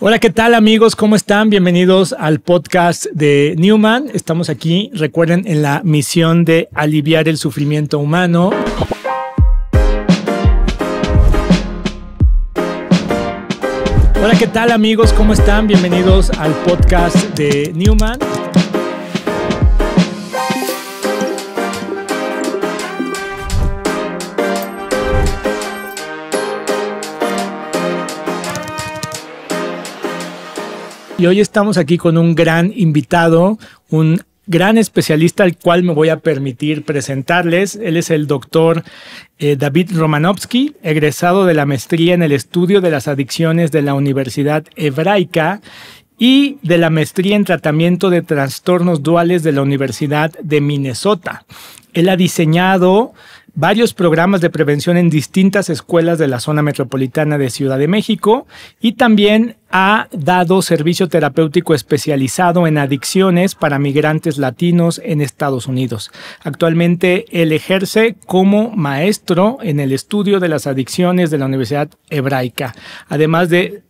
Hola, ¿qué tal amigos? ¿Cómo están? Bienvenidos al podcast de Newman. Estamos aquí, recuerden, en la misión de aliviar el sufrimiento humano. Hola, ¿qué tal amigos? ¿Cómo están? Bienvenidos al podcast de Newman. Y hoy estamos aquí con un gran invitado, un gran especialista al cual me voy a permitir presentarles. Él es el doctor David Romanovsky, egresado de la maestría en el estudio de las adicciones de la Universidad Hebraica y de la maestría en tratamiento de trastornos duales de la Universidad de Minnesota. Él ha diseñado varios programas de prevención en distintas escuelas de la zona metropolitana de Ciudad de México y también ha dado servicio terapéutico especializado en adicciones para migrantes latinos en Estados Unidos. Actualmente él ejerce como maestro en el estudio de las adicciones de la Universidad Hebraica, además de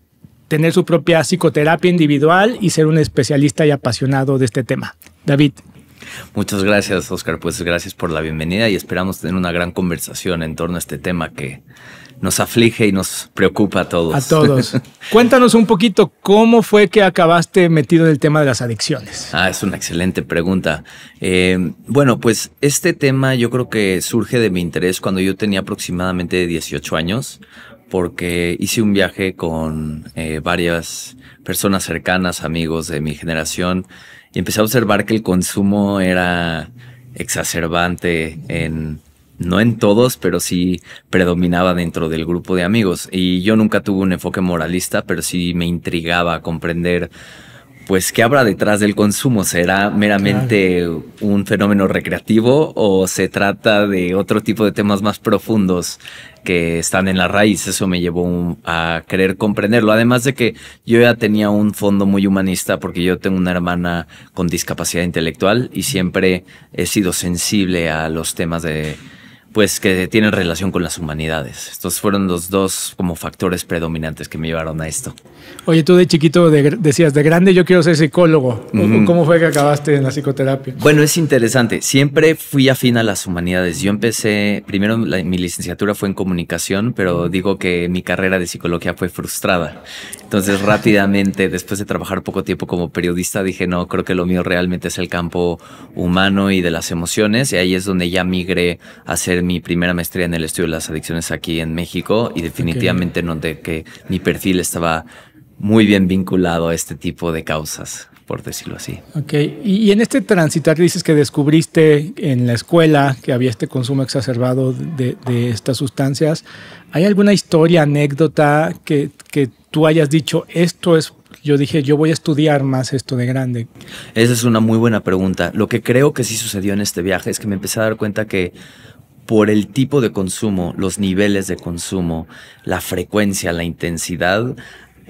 tener su propia psicoterapia individual y ser un especialista y apasionado de este tema. David. Muchas gracias, Oscar. Pues gracias por la bienvenida y esperamos tener una gran conversación en torno a este tema que nos aflige y nos preocupa a todos. A todos. Cuéntanos un poquito, ¿cómo fue que acabaste metido en el tema de las adicciones? Es una excelente pregunta. Bueno, pues este tema yo creo que surge de mi interés cuando yo tenía aproximadamente 18 años, porque hice un viaje con varias personas cercanas, amigos de mi generación, y empecé a observar que el consumo era exacerbante no en todos, pero sí predominaba dentro del grupo de amigos. Y yo nunca tuve un enfoque moralista, pero sí me intrigaba comprender, pues, ¿qué habrá detrás del consumo? ¿Será meramente un fenómeno recreativo o se trata de otro tipo de temas más profundos que están en la raíz? Eso me llevó a querer comprenderlo. Además de que yo ya tenía un fondo muy humanista porque yo tengo una hermana con discapacidad intelectual y siempre he sido sensible a los temas pues que tienen relación con las humanidades. Estos fueron los dos como factores predominantes que me llevaron a esto. Oye, tú de chiquito decías, de grande yo quiero ser psicólogo. ¿Cómo fue que acabaste en la psicoterapia? Bueno, es interesante. Siempre fui afín a las humanidades. Yo empecé, primero mi licenciatura fue en comunicación, pero digo que mi carrera de psicología fue frustrada. Entonces rápidamente, después de trabajar poco tiempo como periodista, dije, no, creo que lo mío realmente es el campo humano y de las emociones. Y ahí es donde ya migré a hacer mi primera maestría en el estudio de las adicciones aquí en México y definitivamente noté que mi perfil estaba muy bien vinculado a este tipo de causas, por decirlo así. Ok, y en este transitar dices que descubriste en la escuela que había este consumo exacerbado de estas sustancias. ¿Hay alguna historia, anécdota que tú hayas dicho, yo voy a estudiar más esto de grande? Esa es una muy buena pregunta. Lo que creo que sí sucedió en este viaje es que me empecé a dar cuenta que por el tipo de consumo, los niveles de consumo, la frecuencia, la intensidad,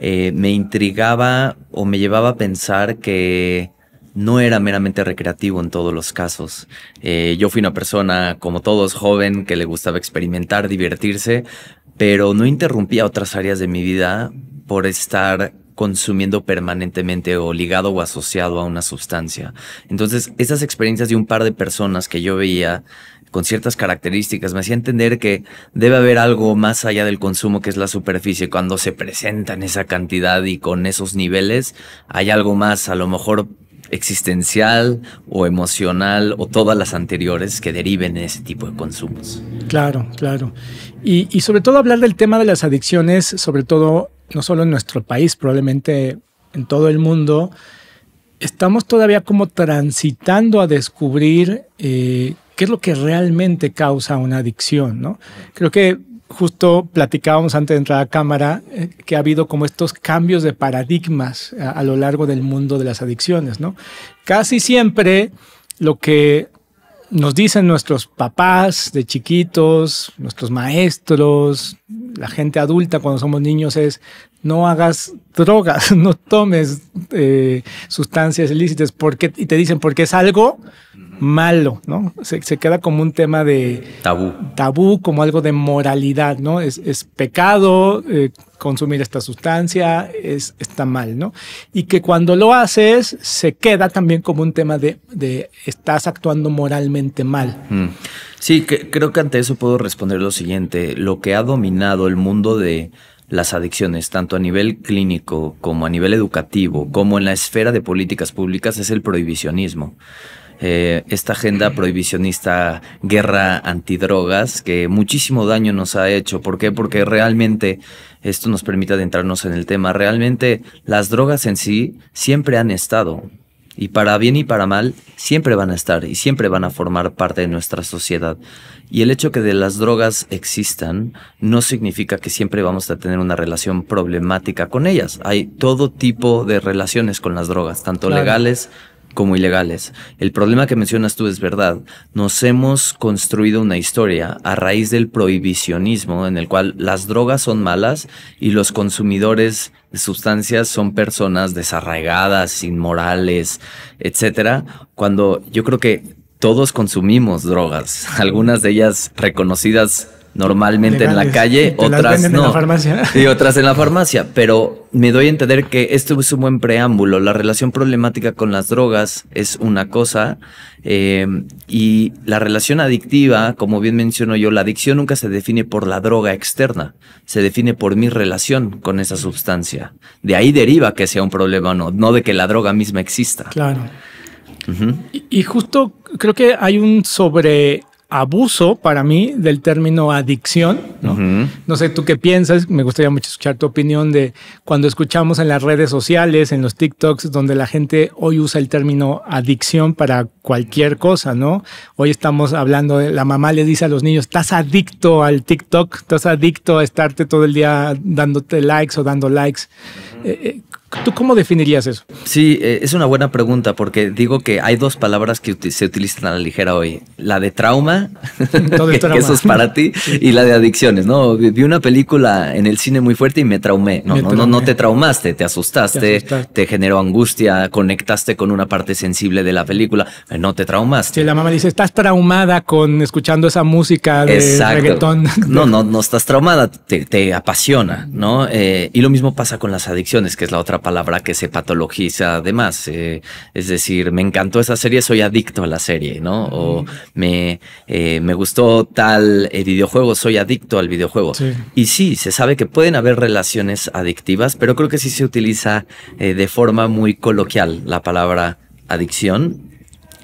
me intrigaba o me llevaba a pensar que no era meramente recreativo en todos los casos. Yo fui una persona, como todos, joven, que le gustaba experimentar, divertirse, pero no interrumpía otras áreas de mi vida por estar consumiendo permanentemente o ligado o asociado a una sustancia. Entonces, esas experiencias de un par de personas que yo veía con ciertas características me hacía entender que debe haber algo más allá del consumo, que es la superficie. Cuando se presenta en esa cantidad y con esos niveles, hay algo más, a lo mejor existencial o emocional o todas las anteriores que deriven en ese tipo de consumos. Claro, claro. Y sobre todo hablar del tema de las adicciones, sobre todo no solo en nuestro país, probablemente en todo el mundo, estamos todavía como transitando a descubrir qué es lo que realmente causa una adicción, ¿no? Creo que justo platicábamos antes de entrar a cámara que ha habido como estos cambios de paradigmas a lo largo del mundo de las adicciones, ¿no? Casi siempre lo que nos dicen nuestros papás de chiquitos, nuestros maestros, la gente adulta cuando somos niños es no hagas drogas, no tomes sustancias ilícitas, y te dicen porque es algo malo, ¿no? Se queda como un tema de tabú, como algo de moralidad, ¿no? Es pecado consumir esta sustancia, está mal, ¿no? Y que cuando lo haces, se queda también como un tema de estás actuando moralmente mal. Sí, creo que ante eso puedo responder lo siguiente. Lo que ha dominado el mundo de las adicciones, tanto a nivel clínico como a nivel educativo, como en la esfera de políticas públicas, es el prohibicionismo. Esta agenda prohibicionista, guerra antidrogas, que muchísimo daño nos ha hecho. ¿Por qué? Porque realmente, esto nos permite adentrarnos en el tema, realmente las drogas en sí siempre han estado. Y para bien y para mal, siempre van a estar y siempre van a formar parte de nuestra sociedad. Y el hecho que de las drogas existan no significa que siempre vamos a tener una relación problemática con ellas. Hay todo tipo de relaciones con las drogas, tanto legales como ilegales. El problema que mencionas tú es verdad. Nos hemos construido una historia a raíz del prohibicionismo en el cual las drogas son malas y los consumidores de sustancias son personas desarraigadas, inmorales, etcétera. Cuando yo creo que todos consumimos drogas, algunas de ellas reconocidas normalmente legales, en la calle, otras no. En la farmacia. Y otras en la farmacia. Pero me doy a entender que esto es un buen preámbulo. La relación problemática con las drogas es una cosa y la relación adictiva, como bien menciono yo, la adicción nunca se define por la droga externa, se define por mi relación con esa sustancia. De ahí deriva que sea un problema o no, no de que la droga misma exista. Claro. Y justo creo que hay un sobreabuso para mí del término adicción, ¿no? No sé, ¿tú qué piensas? Me gustaría mucho escuchar tu opinión de cuando escuchamos en las redes sociales, en los TikToks, donde la gente hoy usa el término adicción para cualquier cosa, ¿no? Hoy estamos hablando de la mamá le dice a los niños, estás adicto al TikTok, estás adicto a estarte todo el día dándote likes o dando likes. ¿Tú cómo definirías eso? Sí, es una buena pregunta porque digo que hay dos palabras que se utilizan a la ligera hoy. La de trauma, que eso es para ti, y la de adicciones, ¿no? Vi una película en el cine muy fuerte y me traumé. No te traumaste, te asustaste, te generó angustia, conectaste con una parte sensible de la película, no te traumaste. Sí, la mamá dice, estás traumada con escuchando esa música de reggaetón. No estás traumada, te apasiona, ¿no? Y lo mismo pasa con las adicciones, que es la otra palabra que se patologiza además. Es decir, me encantó esa serie, soy adicto a la serie, ¿no? O me gustó tal videojuego, soy adicto al videojuego. Sí. Y sí, se sabe que pueden haber relaciones adictivas, pero creo que sí se utiliza de forma muy coloquial la palabra adicción.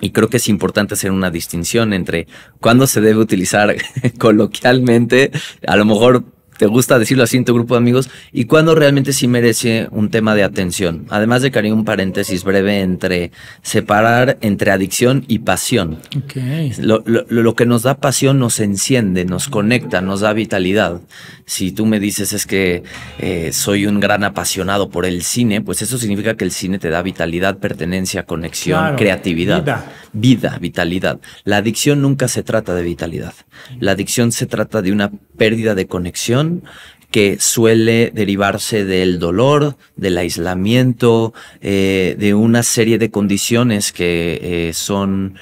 Y creo que es importante hacer una distinción entre cuándo se debe utilizar coloquialmente, a lo mejor te gusta decirlo así en tu grupo de amigos, y cuando realmente sí merece un tema de atención. Además de que haría un paréntesis breve entre separar entre adicción y pasión. Okay. Lo que nos da pasión nos enciende, nos conecta, nos da vitalidad. Si tú me dices es que soy un gran apasionado por el cine, pues eso significa que el cine te da vitalidad, pertenencia, conexión, creatividad. Vida, vitalidad. La adicción nunca se trata de vitalidad. La adicción se trata de una pérdida de conexión que suele derivarse del dolor, del aislamiento, de una serie de condiciones que son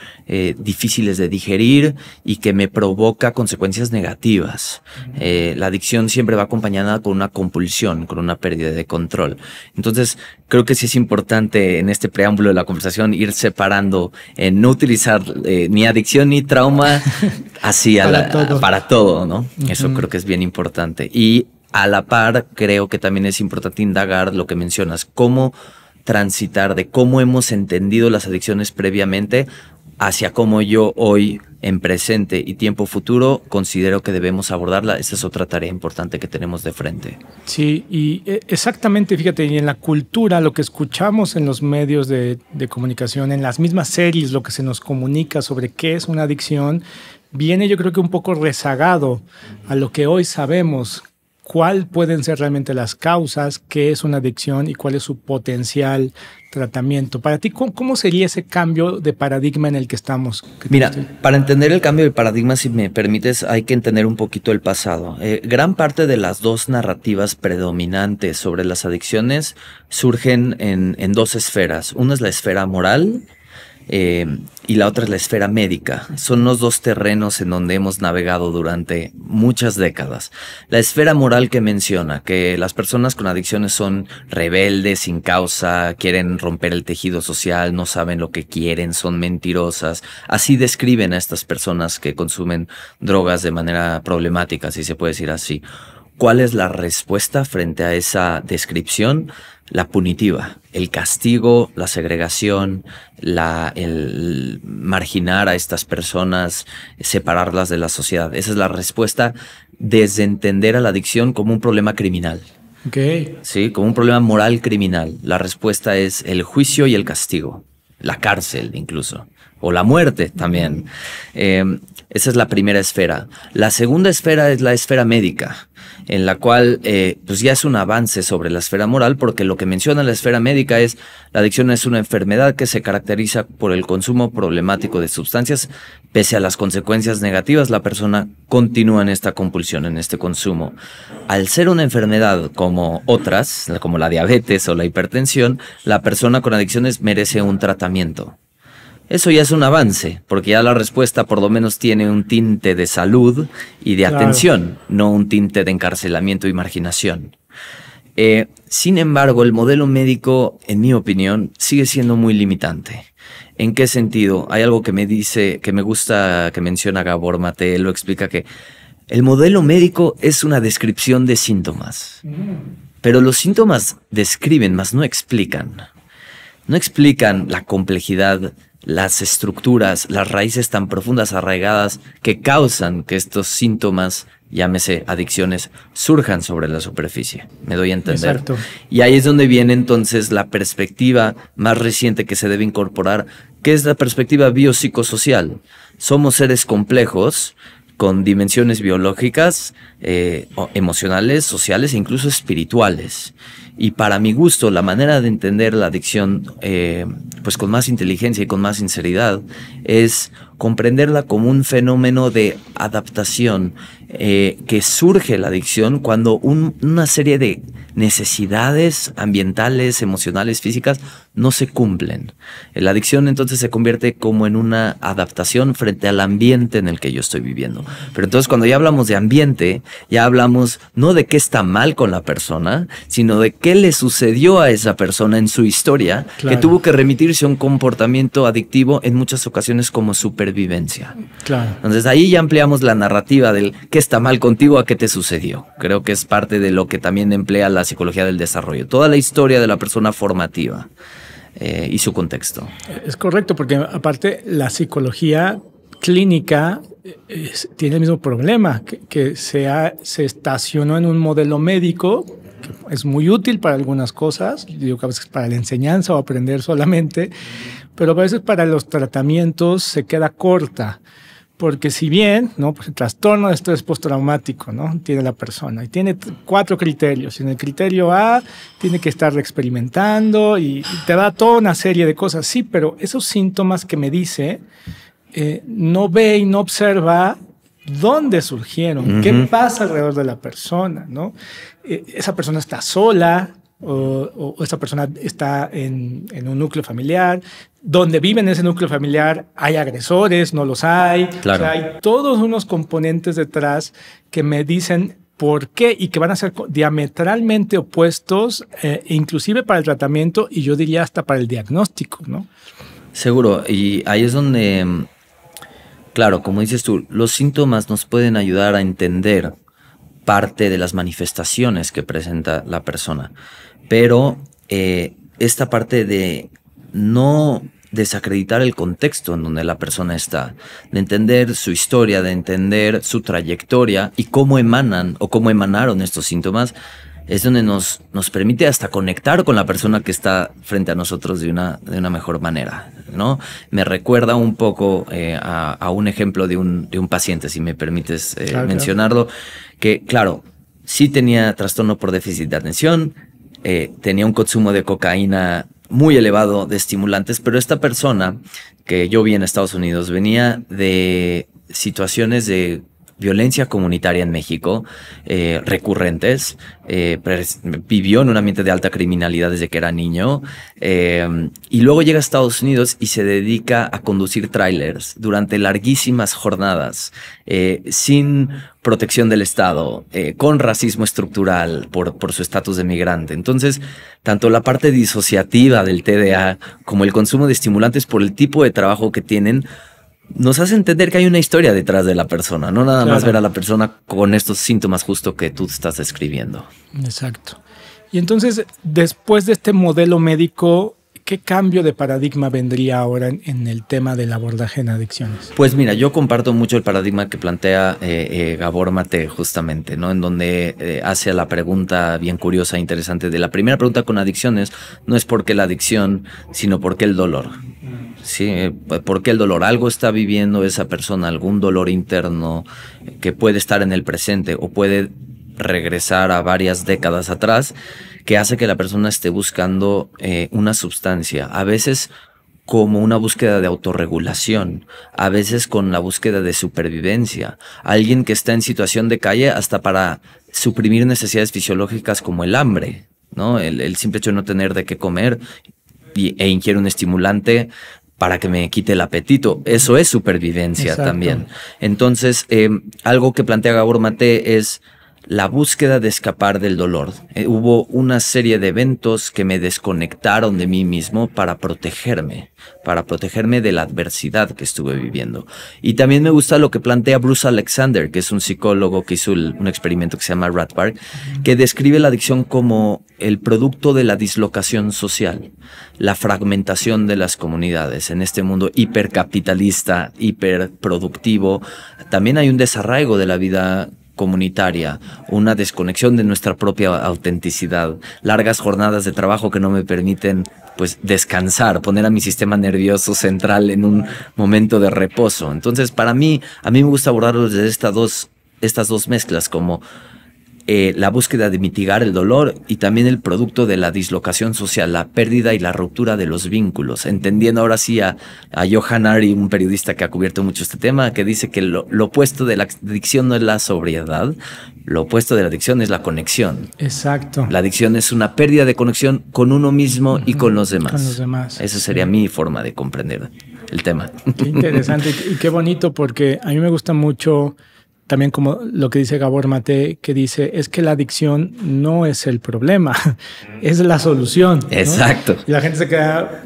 difíciles de digerir y que me provoca consecuencias negativas. La adicción siempre va acompañada con una compulsión, con una pérdida de control. Entonces, creo que sí es importante en este preámbulo de la conversación ir separando, no utilizar ni adicción ni trauma así para todo, ¿no? Eso creo que es bien importante. Y a la par, creo que también es importante indagar lo que mencionas, cómo transitar de cómo hemos entendido las adicciones previamente hacia cómo yo hoy, en presente y tiempo futuro, considero que debemos abordarla. Esa es otra tarea importante que tenemos de frente. Sí, y exactamente, fíjate, y en la cultura, lo que escuchamos en los medios de comunicación, en las mismas series, lo que se nos comunica sobre qué es una adicción, viene yo creo que un poco rezagado a lo que hoy sabemos. ¿Cuál pueden ser realmente las causas? ¿Qué es una adicción y cuál es su potencial tratamiento? Para ti, ¿cómo sería ese cambio de paradigma en el que estamos? Mira, para entender el cambio de paradigma, si me permites, hay que entender un poquito el pasado. Gran parte de las dos narrativas predominantes sobre las adicciones surgen en dos esferas. Una es la esfera moral y la otra es la esfera médica. Son los dos terrenos en donde hemos navegado durante muchas décadas. La esfera moral que menciona, que las personas con adicciones son rebeldes, sin causa, quieren romper el tejido social, no saben lo que quieren, son mentirosas. Así describen a estas personas que consumen drogas de manera problemática, si se puede decir así. ¿Cuál es la respuesta frente a esa descripción? La punitiva, el castigo, la segregación, el marginar a estas personas, separarlas de la sociedad. Esa es la respuesta desde entender a la adicción como un problema criminal. Okay. Sí, como un problema moral criminal. La respuesta es el juicio y el castigo, la cárcel incluso, o la muerte también. Esa es la primera esfera. La segunda esfera es la esfera médica, en la cual pues ya es un avance sobre la esfera moral, porque lo que menciona la esfera médica es la adicción es una enfermedad que se caracteriza por el consumo problemático de sustancias. Pese a las consecuencias negativas, la persona continúa en esta compulsión, en este consumo. Al ser una enfermedad como otras, como la diabetes o la hipertensión, la persona con adicciones merece un tratamiento. Eso ya es un avance, porque ya la respuesta por lo menos tiene un tinte de salud y de atención, no un tinte de encarcelamiento y marginación. Sin embargo, el modelo médico, en mi opinión, sigue siendo muy limitante. ¿En qué sentido? Hay algo que me dice, que me gusta, que menciona Gabor Mate, lo explica que el modelo médico es una descripción de síntomas, pero los síntomas describen, mas no explican. No explican la complejidad, las estructuras, las raíces tan profundas arraigadas que causan que estos síntomas, llámese adicciones, surjan sobre la superficie. Me doy a entender. Exacto. Y ahí es donde viene entonces la perspectiva más reciente que se debe incorporar, que es la perspectiva biopsicosocial. Somos seres complejos con dimensiones biológicas, emocionales, sociales e incluso espirituales. Y para mi gusto, la manera de entender la adicción pues con más inteligencia y con más sinceridad es comprenderla como un fenómeno de adaptación que surge la adicción cuando una serie de necesidades ambientales, emocionales, físicas no se cumplen. La adicción entonces se convierte como en una adaptación frente al ambiente en el que yo estoy viviendo. Pero entonces cuando ya hablamos de ambiente, ya hablamos no de qué está mal con la persona, sino de qué le sucedió a esa persona en su historia, claro, que tuvo que remitirse a un comportamiento adictivo en muchas ocasiones como supervivencia. Claro. Entonces ahí ya ampliamos la narrativa del qué está mal contigo a qué te sucedió. Creo que es parte de lo que también emplea la psicología del desarrollo, toda la historia de la persona formativa y su contexto. Es correcto, porque aparte la psicología clínica tiene el mismo problema, que se estacionó en un modelo médico que es muy útil para algunas cosas, digo que a veces para la enseñanza o aprender solamente, pero a veces para los tratamientos se queda corta. Porque si bien, ¿no? Pues el trastorno de estrés postraumático, ¿no? Tiene la persona y tiene 4 criterios. En el criterio A tiene que estar experimentando y te da toda una serie de cosas. Sí, pero esos síntomas que me dice, no ve y no observa dónde surgieron, qué pasa alrededor de la persona, ¿no? Esa persona está sola, o esta persona está en un núcleo familiar, donde vive en ese núcleo familiar hay agresores, no los hay, claro. O sea, hay todos unos componentes detrás que me dicen por qué y que van a ser diametralmente opuestos, inclusive para el tratamiento y yo diría hasta para el diagnóstico, ¿no? Seguro, y ahí es donde, claro, como dices tú, los síntomas nos pueden ayudar a entender parte de las manifestaciones que presenta la persona. Pero esta parte de no desacreditar el contexto en donde la persona está, de entender su historia, de entender su trayectoria y cómo emanan o cómo emanaron estos síntomas, es donde nos permite hasta conectar con la persona que está frente a nosotros de una mejor manera, ¿no? Me recuerda un poco a un ejemplo de un paciente, si me permites mencionarlo, que claro, sí tenía trastorno por déficit de atención, tenía un consumo de cocaína muy elevado de estimulantes, pero esta persona que yo vi en Estados Unidos venía de situaciones de violencia comunitaria en México, recurrentes, vivió en un ambiente de alta criminalidad desde que era niño, y luego llega a Estados Unidos y se dedica a conducir trailers durante larguísimas jornadas, sin protección del Estado, con racismo estructural por su estatus de migrante. Entonces, tanto la parte disociativa del TDA como el consumo de estimulantes por el tipo de trabajo que tienen nos hace entender que hay una historia detrás de la persona, no nada más ver a la persona con estos síntomas justo que tú estás describiendo. Exacto. Y entonces, después de este modelo médico, ¿qué cambio de paradigma vendría ahora en el tema del abordaje en adicciones? Pues mira, yo comparto mucho el paradigma que plantea Gabor Mate justamente, ¿no? En donde hace la pregunta bien curiosa e interesante de la primera pregunta con adicciones, no es por qué la adicción, sino por qué el dolor. Sí, ¿por qué el dolor? Algo está viviendo esa persona, algún dolor interno que puede estar en el presente o puede regresar a varias décadas atrás, que hace que la persona esté buscando una sustancia, a veces como una búsqueda de autorregulación, a veces con la búsqueda de supervivencia. Alguien que está en situación de calle hasta para suprimir necesidades fisiológicas como el hambre, ¿no? El simple hecho de no tener de qué comer e ingiere un estimulante para que me quite el apetito. Eso es supervivencia. Exacto. También. Entonces, algo que plantea Gabor Mate es la búsqueda de escapar del dolor. Hubo una serie de eventos que me desconectaron de mí mismo para protegerme de la adversidad que estuve viviendo. Y también me gusta lo que plantea Bruce Alexander, que es un psicólogo que hizo un experimento que se llama Rat Park, que describe la adicción como el producto de la dislocación social, la fragmentación de las comunidades en este mundo hipercapitalista, hiperproductivo. También hay un desarraigo de la vida comunitaria, una desconexión de nuestra propia autenticidad, largas jornadas de trabajo que no me permiten pues descansar, poner a mi sistema nervioso central en un momento de reposo. Entonces, a mí me gusta abordarlo desde estas dos mezclas, como la búsqueda de mitigar el dolor y también el producto de la dislocación social, la pérdida y la ruptura de los vínculos. Entendiendo ahora sí a Johann Ari, un periodista que ha cubierto mucho este tema, que dice que lo opuesto de la adicción no es la sobriedad, lo opuesto de la adicción es la conexión. Exacto. La adicción es una pérdida de conexión con uno mismo y con los demás. Con los demás. Esa sería mi forma de comprender el tema. Qué interesante y qué bonito, porque a mí me gusta mucho también como lo que dice Gabor Mate, que dice, es que la adicción no es el problema, es la solución, ¿no? Exacto. Y la gente se queda,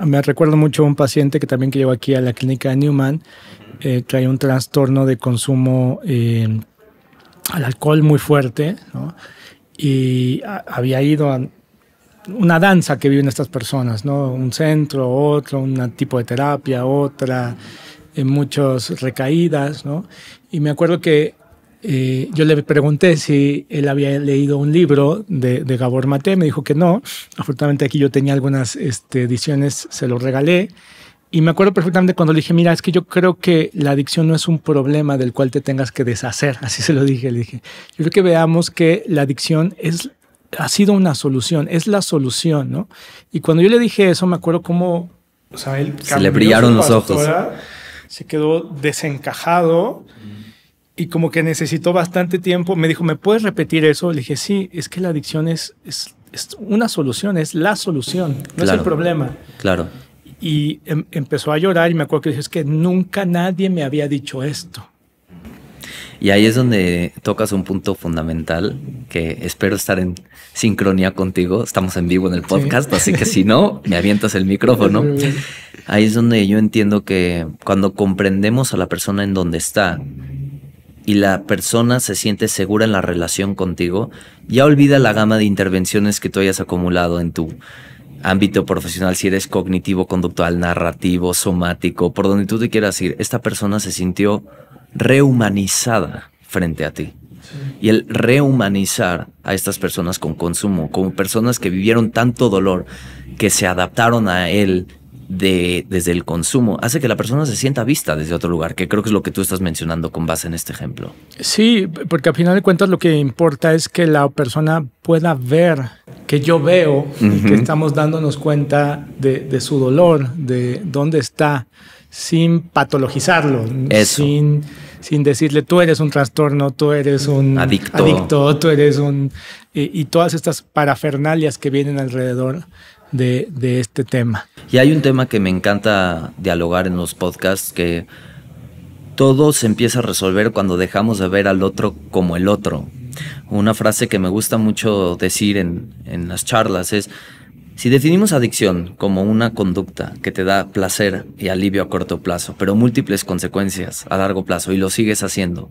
me recuerdo mucho a un paciente que también llegó aquí a la clínica de Newman, traía un trastorno de consumo al alcohol muy fuerte, ¿no? Y había ido a una danza que viven estas personas, ¿no? Un centro, otro, un tipo de terapia, otra, muchas recaídas, ¿no? Y me acuerdo que yo le pregunté si él había leído un libro de Gabor Mate, me dijo que no. Afortunadamente aquí yo tenía algunas ediciones, se lo regalé. Y me acuerdo perfectamente cuando le dije, mira, es que yo creo que la adicción no es un problema del cual te tengas que deshacer. Así se lo dije, le dije. Yo creo que veamos que la adicción ha sido una solución, es la solución, ¿no? Y cuando yo le dije eso, me acuerdo cómo, o sea, él se le brillaron los ojos. Se quedó desencajado y como que necesitó bastante tiempo. Me dijo, ¿me puedes repetir eso? Le dije, sí, es que la adicción es una solución, es la solución, no es el problema. Claro. Y empezó a llorar y me acuerdo que dije, es que nunca nadie me había dicho esto. Y ahí es donde tocas un punto fundamental que espero estar en sincronía contigo. Estamos en vivo en el podcast, sí. Así que si no, me avientas el micrófono. Ahí es donde yo entiendo que cuando comprendemos a la persona en donde está y la persona se siente segura en la relación contigo, ya olvida la gama de intervenciones que tú hayas acumulado en tu ámbito profesional, si eres cognitivo, conductual, narrativo, somático, por donde tú te quieras ir. Esta persona se sintió rehumanizada frente a ti. Sí. Y el rehumanizar a estas personas con consumo, como personas que vivieron tanto dolor, que se adaptaron a él desde el consumo, hace que la persona se sienta vista desde otro lugar, que creo que es lo que tú estás mencionando con base en este ejemplo. Sí, porque al final de cuentas lo que importa es que la persona pueda ver, que yo veo, que estamos dándonos cuenta de su dolor, de dónde está, sin patologizarlo, sin decirle tú eres un trastorno, tú eres un adicto, tú eres un... y todas estas parafernalias que vienen alrededor de este tema. Y hay un tema que me encanta dialogar en los podcasts, que todo se empieza a resolver cuando dejamos de ver al otro como el otro. Una frase que me gusta mucho decir en las charlas es: si definimos adicción como una conducta que te da placer y alivio a corto plazo, pero múltiples consecuencias a largo plazo, y lo sigues haciendo,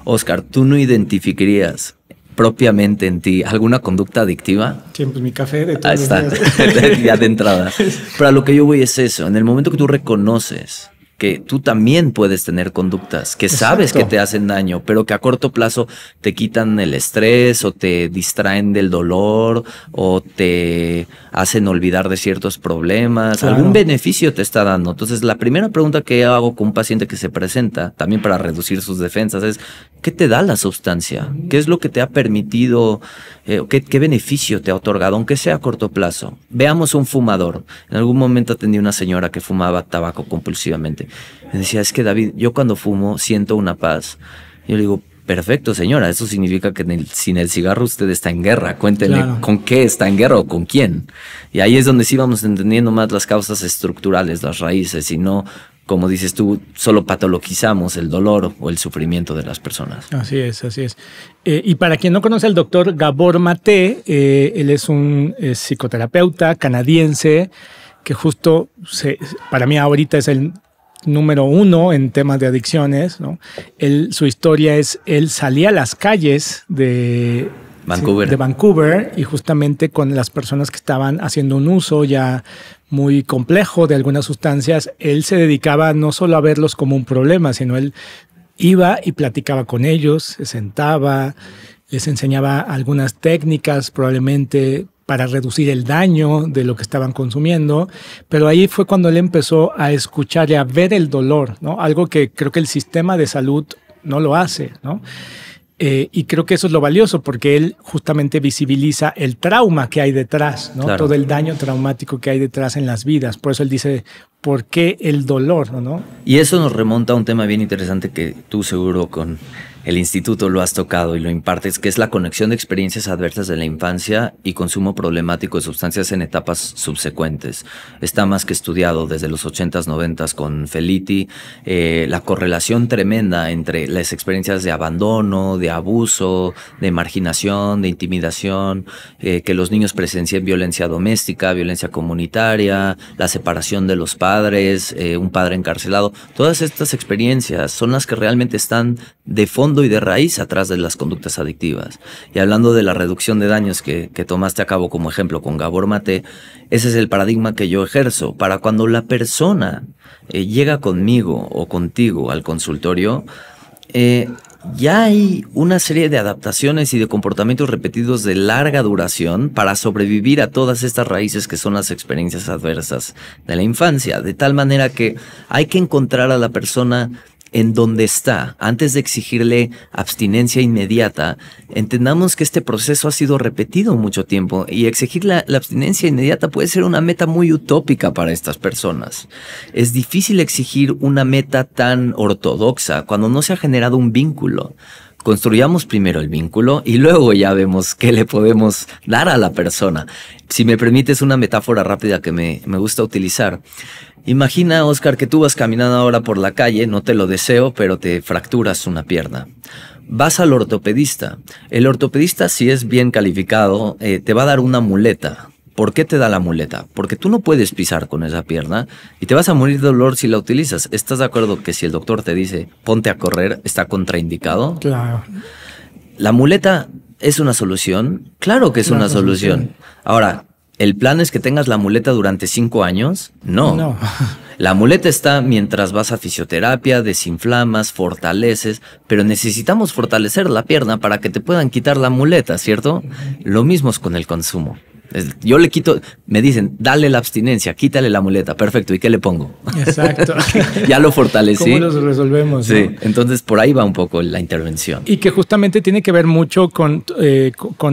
Oscar, ¿tú no identificarías propiamente en ti alguna conducta adictiva? Sí, pues mi café de todos los días. Ya de entrada. Pero a lo que yo voy es eso. En el momento que tú reconoces que tú también puedes tener conductas que sabes que te hacen daño, pero que a corto plazo te quitan el estrés o te distraen del dolor o te hacen olvidar de ciertos problemas, claro, algún beneficio te está dando. Entonces, la primera pregunta que hago con un paciente que se presenta, también para reducir sus defensas, es: ¿qué te da la sustancia? ¿Qué es lo que te ha permitido? ¿Qué beneficio te ha otorgado, aunque sea a corto plazo? Veamos un fumador. En algún momento atendí a una señora que fumaba tabaco compulsivamente. Me decía: es que David, yo cuando fumo siento una paz. Yo le digo: perfecto, señora, eso significa que sin el cigarro usted está en guerra. Cuéntenle, claro, con qué está en guerra o con quién. Y ahí es donde sí vamos entendiendo más las causas estructurales, las raíces, y no, como dices tú, solo patologizamos el dolor o el sufrimiento de las personas. Así es, así es. Y para quien no conoce al doctor Gabor Maté, él es un psicoterapeuta canadiense que justo para mí ahorita es el número 1 en temas de adicciones, ¿no? Su historia es: él salía a las calles de Vancouver y justamente con las personas que estaban haciendo un uso ya muy complejo de algunas sustancias, él se dedicaba no solo a verlos como un problema, sino él iba y platicaba con ellos, se sentaba, les enseñaba algunas técnicas probablemente para reducir el daño de lo que estaban consumiendo, pero ahí fue cuando él empezó a escuchar y a ver el dolor, ¿no? Algo que creo que el sistema de salud no lo hace, ¿no? Y creo que eso es lo valioso, porque él justamente visibiliza el trauma que hay detrás, ¿no? Claro. Todo el daño traumático que hay detrás en las vidas. Por eso él dice: ¿por qué el dolor, no? Y eso nos remonta a un tema bien interesante que tú seguro con el instituto lo has tocado y lo impartes, que es la conexión de experiencias adversas de la infancia y consumo problemático de sustancias en etapas subsecuentes. Está más que estudiado desde los 80s, 90s con Felitti, la correlación tremenda entre las experiencias de abandono, de abuso, de marginación, de intimidación, que los niños presencien violencia doméstica, violencia comunitaria, la separación de los padres, un padre encarcelado. Todas estas experiencias son las que realmente están de fondo y de raíz atrás de las conductas adictivas. Y hablando de la reducción de daños que tomaste a cabo como ejemplo con Gabor Maté, ese es el paradigma que yo ejerzo. Para cuando la persona llega conmigo o contigo al consultorio, ya hay una serie de adaptaciones y de comportamientos repetidos de larga duración para sobrevivir a todas estas raíces que son las experiencias adversas de la infancia, de tal manera que hay que encontrar a la persona en donde está. Antes de exigirle abstinencia inmediata, entendamos que este proceso ha sido repetido mucho tiempo, y exigir la abstinencia inmediata puede ser una meta muy utópica para estas personas. Es difícil exigir una meta tan ortodoxa cuando no se ha generado un vínculo. Construyamos primero el vínculo y luego ya vemos qué le podemos dar a la persona. Si me permites una metáfora rápida que me gusta utilizar. Imagina, Oscar, que tú vas caminando ahora por la calle, no te lo deseo, pero te fracturas una pierna. Vas al ortopedista. El ortopedista, si es bien calificado, te va a dar una muleta. ¿Por qué te da la muleta? Porque tú no puedes pisar con esa pierna y te vas a morir de dolor si la utilizas. ¿Estás de acuerdo que si el doctor te dice ponte a correr, está contraindicado? Claro. ¿La muleta es una solución? Claro que es una solución. Ahora, ¿el plan es que tengas la muleta durante 5 años? No. La muleta está mientras vas a fisioterapia, desinflamas, fortaleces, pero necesitamos fortalecer la pierna para que te puedan quitar la muleta, ¿cierto? Lo mismo es con el consumo. Yo le quito, me dicen, dale la abstinencia, quítale la muleta. Perfecto, ¿y qué le pongo? Exacto. Ya lo fortalecí. ¿Cómo los resolvemos? Sí, ¿no? entonces por ahí va un poco la intervención. Y que justamente tiene que ver mucho con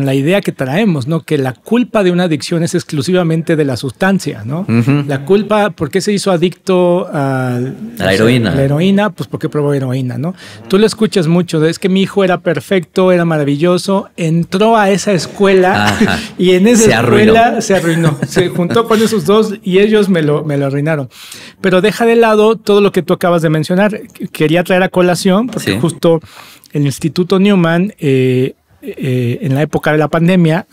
la idea que traemos, ¿no? Que la culpa de una adicción es exclusivamente de la sustancia, ¿no? La culpa, ¿por qué se hizo adicto a la heroína? La heroína, pues porque probó heroína, ¿no? Tú lo escuchas mucho, es que mi hijo era perfecto, era maravilloso, entró a esa escuela y en esa escuela se arruinó. Se juntó con esos dos y ellos me lo arruinaron. Pero deja de lado todo lo que tú acabas de mencionar. Quería traer a colación, porque justo el Instituto Newman, en la época de la pandemia,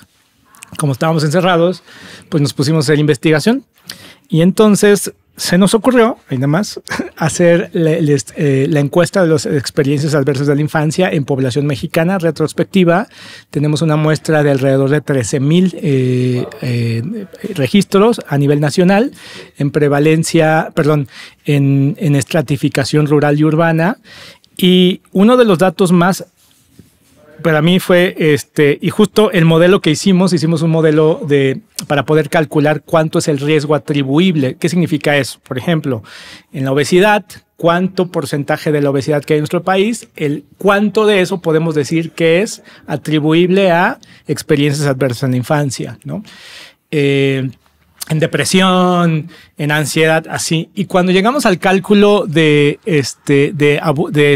como estábamos encerrados, pues nos pusimos a hacer investigación. Y entonces se nos ocurrió, ahí nada más, hacer la encuesta de las experiencias adversas de la infancia en población mexicana retrospectiva. Tenemos una muestra de alrededor de 13,000 registros a nivel nacional en prevalencia, en estratificación rural y urbana. Y uno de los datos más para mí fue y justo el modelo que hicimos un modelo para poder calcular cuánto es el riesgo atribuible. ¿Qué significa eso? Por ejemplo, en la obesidad, cuánto porcentaje de la obesidad que hay en nuestro país, cuánto de eso podemos decir que es atribuible a experiencias adversas en la infancia, ¿no? En depresión, en ansiedad, así. Y cuando llegamos al cálculo de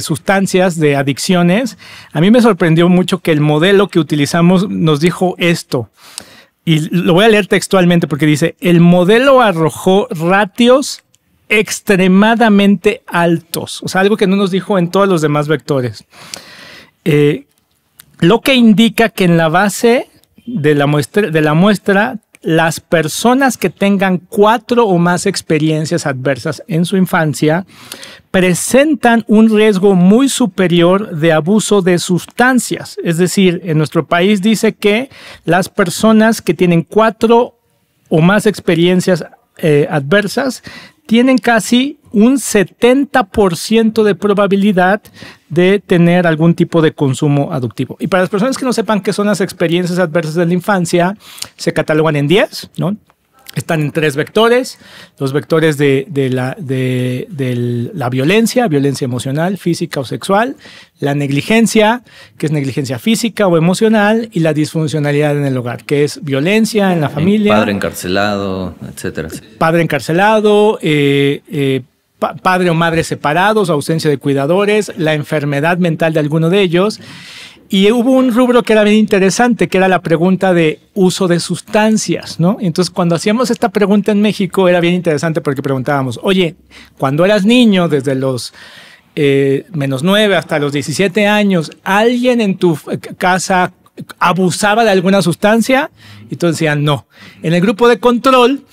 sustancias, de adicciones, a mí me sorprendió mucho que el modelo que utilizamos nos dijo esto. Y lo voy a leer textualmente porque dice, el modelo arrojó ratios extremadamente altos. O sea, algo que no nos dijo en todos los demás vectores. Lo que indica que en la base de la muestra las personas que tengan 4 o más experiencias adversas en su infancia presentan un riesgo muy superior de abuso de sustancias. Es decir, en nuestro país dice que las personas que tienen 4 o más experiencias adversas tienen casi un 70% de probabilidad de tener algún tipo de consumo adictivo. Y para las personas que no sepan qué son las experiencias adversas de la infancia, se catalogan en 10, ¿no? Están en 3 vectores, los vectores de la violencia emocional, física o sexual, la negligencia, que es negligencia física o emocional, y la disfuncionalidad en el hogar, que es violencia en la familia. Padre encarcelado, etcétera. Padre encarcelado, padre o madre separados, ausencia de cuidadores, la enfermedad mental de alguno de ellos. Y hubo un rubro que era bien interesante, que era la pregunta de uso de sustancias, ¿no? Entonces, cuando hacíamos esta pregunta en México, era bien interesante porque preguntábamos, oye, cuando eras niño, desde los -9 hasta los 17 años, ¿alguien en tu casa abusaba de alguna sustancia? Y todos decían, no. En el grupo de control,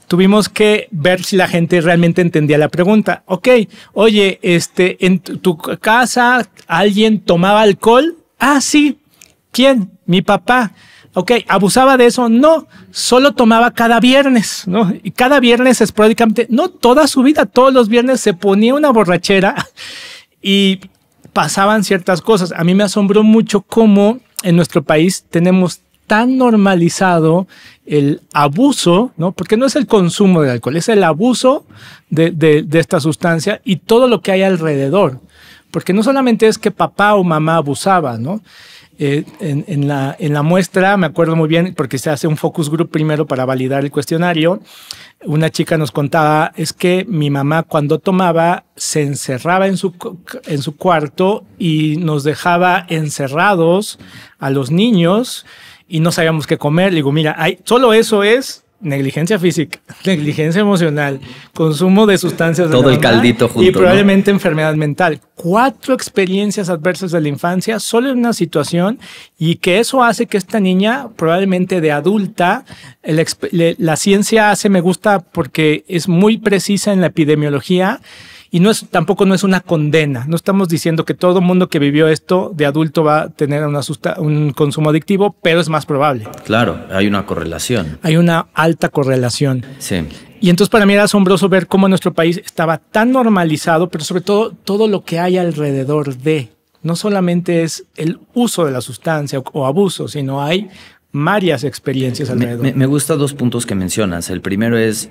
tuvimos que ver si la gente realmente entendía la pregunta. Ok, oye, ¿en tu casa alguien tomaba alcohol? Ah, sí. ¿Quién? Mi papá. Ok, ¿abusaba de eso? No, solo tomaba cada viernes, ¿no? Y cada viernes esporádicamente, no toda su vida, todos los viernes se ponía una borrachera y pasaban ciertas cosas. A mí me asombró mucho cómo en nuestro país tenemos tan normalizado el abuso, ¿no? Porque no es el consumo del alcohol, es el abuso de esta sustancia y todo lo que hay alrededor. Porque no solamente es que papá o mamá abusaba, ¿no? En la muestra, me acuerdo muy bien, porque se hace un focus group primero para validar el cuestionario, una chica nos contaba, es que mi mamá cuando tomaba se encerraba en su cuarto y nos dejaba encerrados a los niños y no sabíamos qué comer. Le digo, mira, solo eso es negligencia física, negligencia emocional, consumo de sustancias. Todo el caldito junto. Y probablemente, ¿no?, enfermedad mental. 4 experiencias adversas de la infancia solo en una situación, y que eso hace que esta niña, probablemente de adulta, la ciencia me gusta porque es muy precisa en la epidemiología. Y tampoco no es una condena. No estamos diciendo que todo mundo que vivió esto de adulto va a tener un consumo adictivo, pero es más probable. Claro, hay una correlación. Hay una alta correlación. Sí. Y entonces para mí era asombroso ver cómo nuestro país estaba tan normalizado, pero sobre todo lo que hay alrededor de. No solamente es el uso de la sustancia o abuso, sino hay varias experiencias alrededor. Me gustan dos puntos que mencionas. El primero es,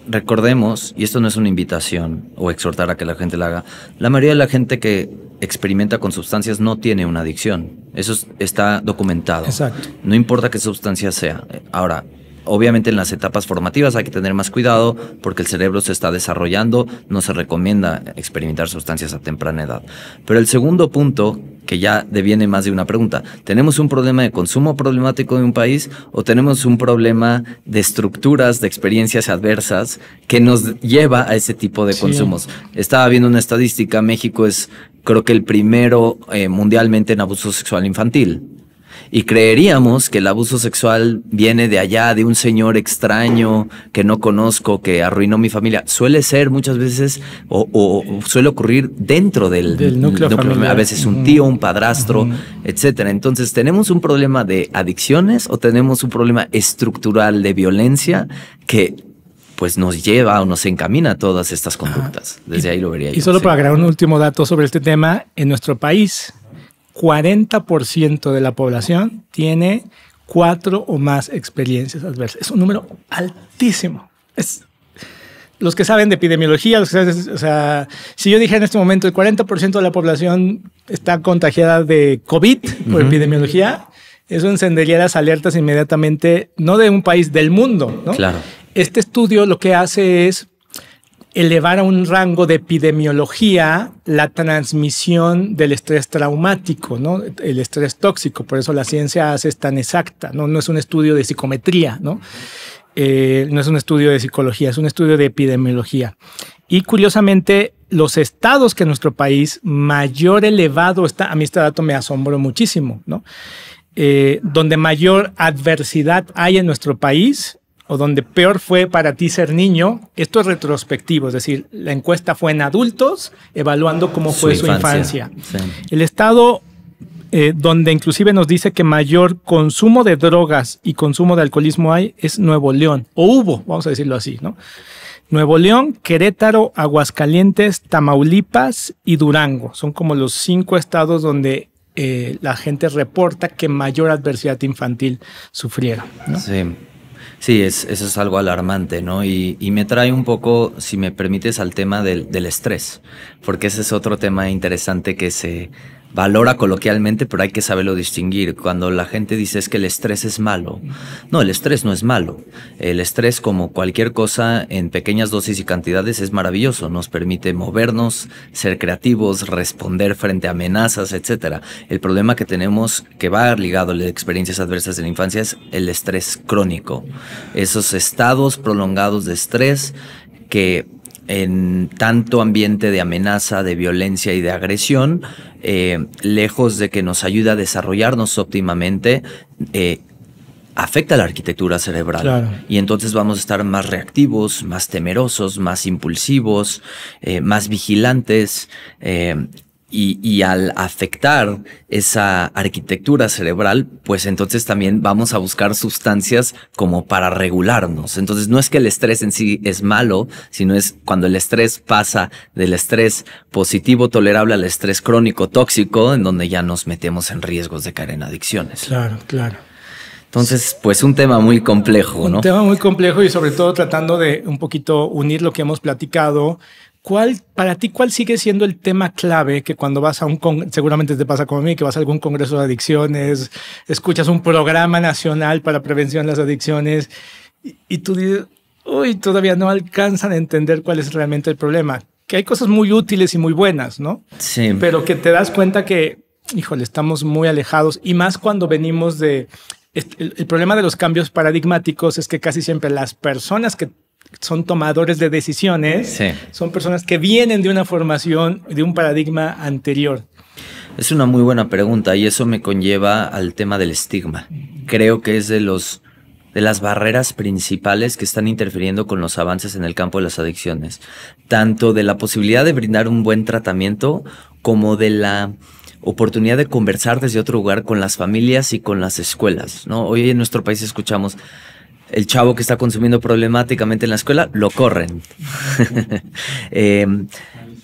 recordemos, y esto no es una invitación o exhortar a que la gente la haga, la mayoría de la gente que experimenta con sustancias no tiene una adicción. Eso está documentado. Exacto. No importa qué sustancia sea. Ahora, obviamente en las etapas formativas hay que tener más cuidado porque el cerebro se está desarrollando, no se recomienda experimentar sustancias a temprana edad. Pero el segundo punto, que ya deviene más de una pregunta, ¿tenemos un problema de consumo problemático en un país o tenemos un problema de estructuras, de experiencias adversas que nos lleva a ese tipo de consumos? Estaba viendo una estadística, México es creo que el primero mundialmente en abuso sexual infantil. Y creeríamos que el abuso sexual viene de allá, de un señor extraño que no conozco, que arruinó mi familia. Suele ser muchas veces, o suele ocurrir dentro del núcleo familiar. A veces un tío, un padrastro, etcétera. Entonces, ¿tenemos un problema de adicciones o tenemos un problema estructural de violencia que pues nos lleva o nos encamina a todas estas conductas? Desde ahí lo vería yo. Y solo para agregar un último dato sobre este tema, en nuestro país 40% de la población tiene 4 o más experiencias adversas. Es un número altísimo. Los que saben de epidemiología, los que saben, o sea, si yo dijera en este momento el 40% de la población está contagiada de COVID por epidemiología, eso encendería las alertas inmediatamente, no de un país, del mundo, ¿no? Claro. Este estudio lo que hace es elevar a un rango de epidemiología la transmisión del estrés traumático, ¿no? El estrés tóxico. Por eso la ciencia es tan exacta, ¿no? No es un estudio de psicometría, ¿no? No es un estudio de psicología, es un estudio de epidemiología. Y curiosamente, los estados que en nuestro país mayor elevado está, a mí este dato me asombró muchísimo, ¿no? Donde mayor adversidad hay en nuestro país, o donde peor fue para ti ser niño, esto es retrospectivo, es decir, la encuesta fue en adultos, evaluando cómo fue su infancia. Sí. El estado donde inclusive nos dice que mayor consumo de drogas y consumo de alcoholismo hay es Nuevo León, o hubo, vamos a decirlo así, ¿no? Nuevo León, Querétaro, Aguascalientes, Tamaulipas y Durango. Son como los 5 estados donde la gente reporta que mayor adversidad infantil sufrieron, ¿no? Sí. Sí, eso es algo alarmante, ¿no? Y me trae un poco, si me permites, al tema del estrés, porque ese es otro tema interesante que se valora coloquialmente, pero hay que saberlo distinguir. Cuando la gente dice es que el estrés es malo, no, el estrés no es malo. El estrés, como cualquier cosa en pequeñas dosis y cantidades, es maravilloso. Nos permite movernos, ser creativos, responder frente a amenazas, etcétera. El problema que tenemos, que va ligado a las experiencias adversas de la infancia, es el estrés crónico. Esos estados prolongados de estrés que en tanto ambiente de amenaza, de violencia y de agresión, lejos de que nos ayude a desarrollarnos óptimamente, afecta la arquitectura cerebral. Claro. Y entonces vamos a estar más reactivos, más temerosos, más impulsivos, más vigilantes, y al afectar esa arquitectura cerebral, pues entonces también vamos a buscar sustancias como para regularnos. Entonces no es que el estrés en sí es malo, sino es cuando el estrés pasa del estrés positivo tolerable al estrés crónico tóxico, en donde ya nos metemos en riesgos de caer en adicciones. Claro, claro. Entonces, pues un tema muy complejo, ¿no? Un tema muy complejo y sobre todo tratando de un poquito unir lo que hemos platicado. Para ti, ¿cuál sigue siendo el tema clave que cuando vas a seguramente te pasa como a mí, que vas a algún congreso de adicciones, escuchas un programa nacional para prevención de las adicciones y tú dices, uy, todavía no alcanzan a entender cuál es realmente el problema? Que hay cosas muy útiles y muy buenas, ¿no? Sí. Pero que te das cuenta que, híjole, estamos muy alejados y más cuando venimos de... El problema de los cambios paradigmáticos es que casi siempre las personas que son tomadores de decisiones, son personas que vienen de una formación, de un paradigma anterior. Es una muy buena pregunta y eso me conlleva al tema del estigma. Creo que es de las barreras principales que están interfiriendo con los avances en el campo de las adicciones, tanto de la posibilidad de brindar un buen tratamiento como de la oportunidad de conversar desde otro lugar con las familias y con las escuelas, ¿no? Hoy en nuestro país escuchamos: el chavo que está consumiendo problemáticamente en la escuela, lo corren.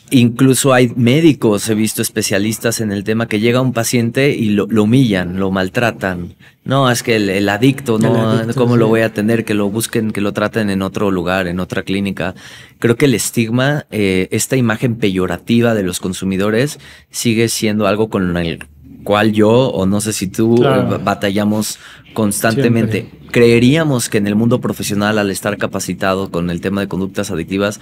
Incluso hay médicos, he visto especialistas en el tema, que llega un paciente y lo humillan, lo maltratan. No, es que el adicto, ¿no? ¿Cómo sí lo voy a atender? Que lo busquen, que lo traten en otro lugar, en otra clínica. Creo que el estigma, esta imagen peyorativa de los consumidores, sigue siendo algo con el cual yo, o no sé si tú, batallamos constantemente. Siempre. Creeríamos que en el mundo profesional, al estar capacitado con el tema de conductas adictivas,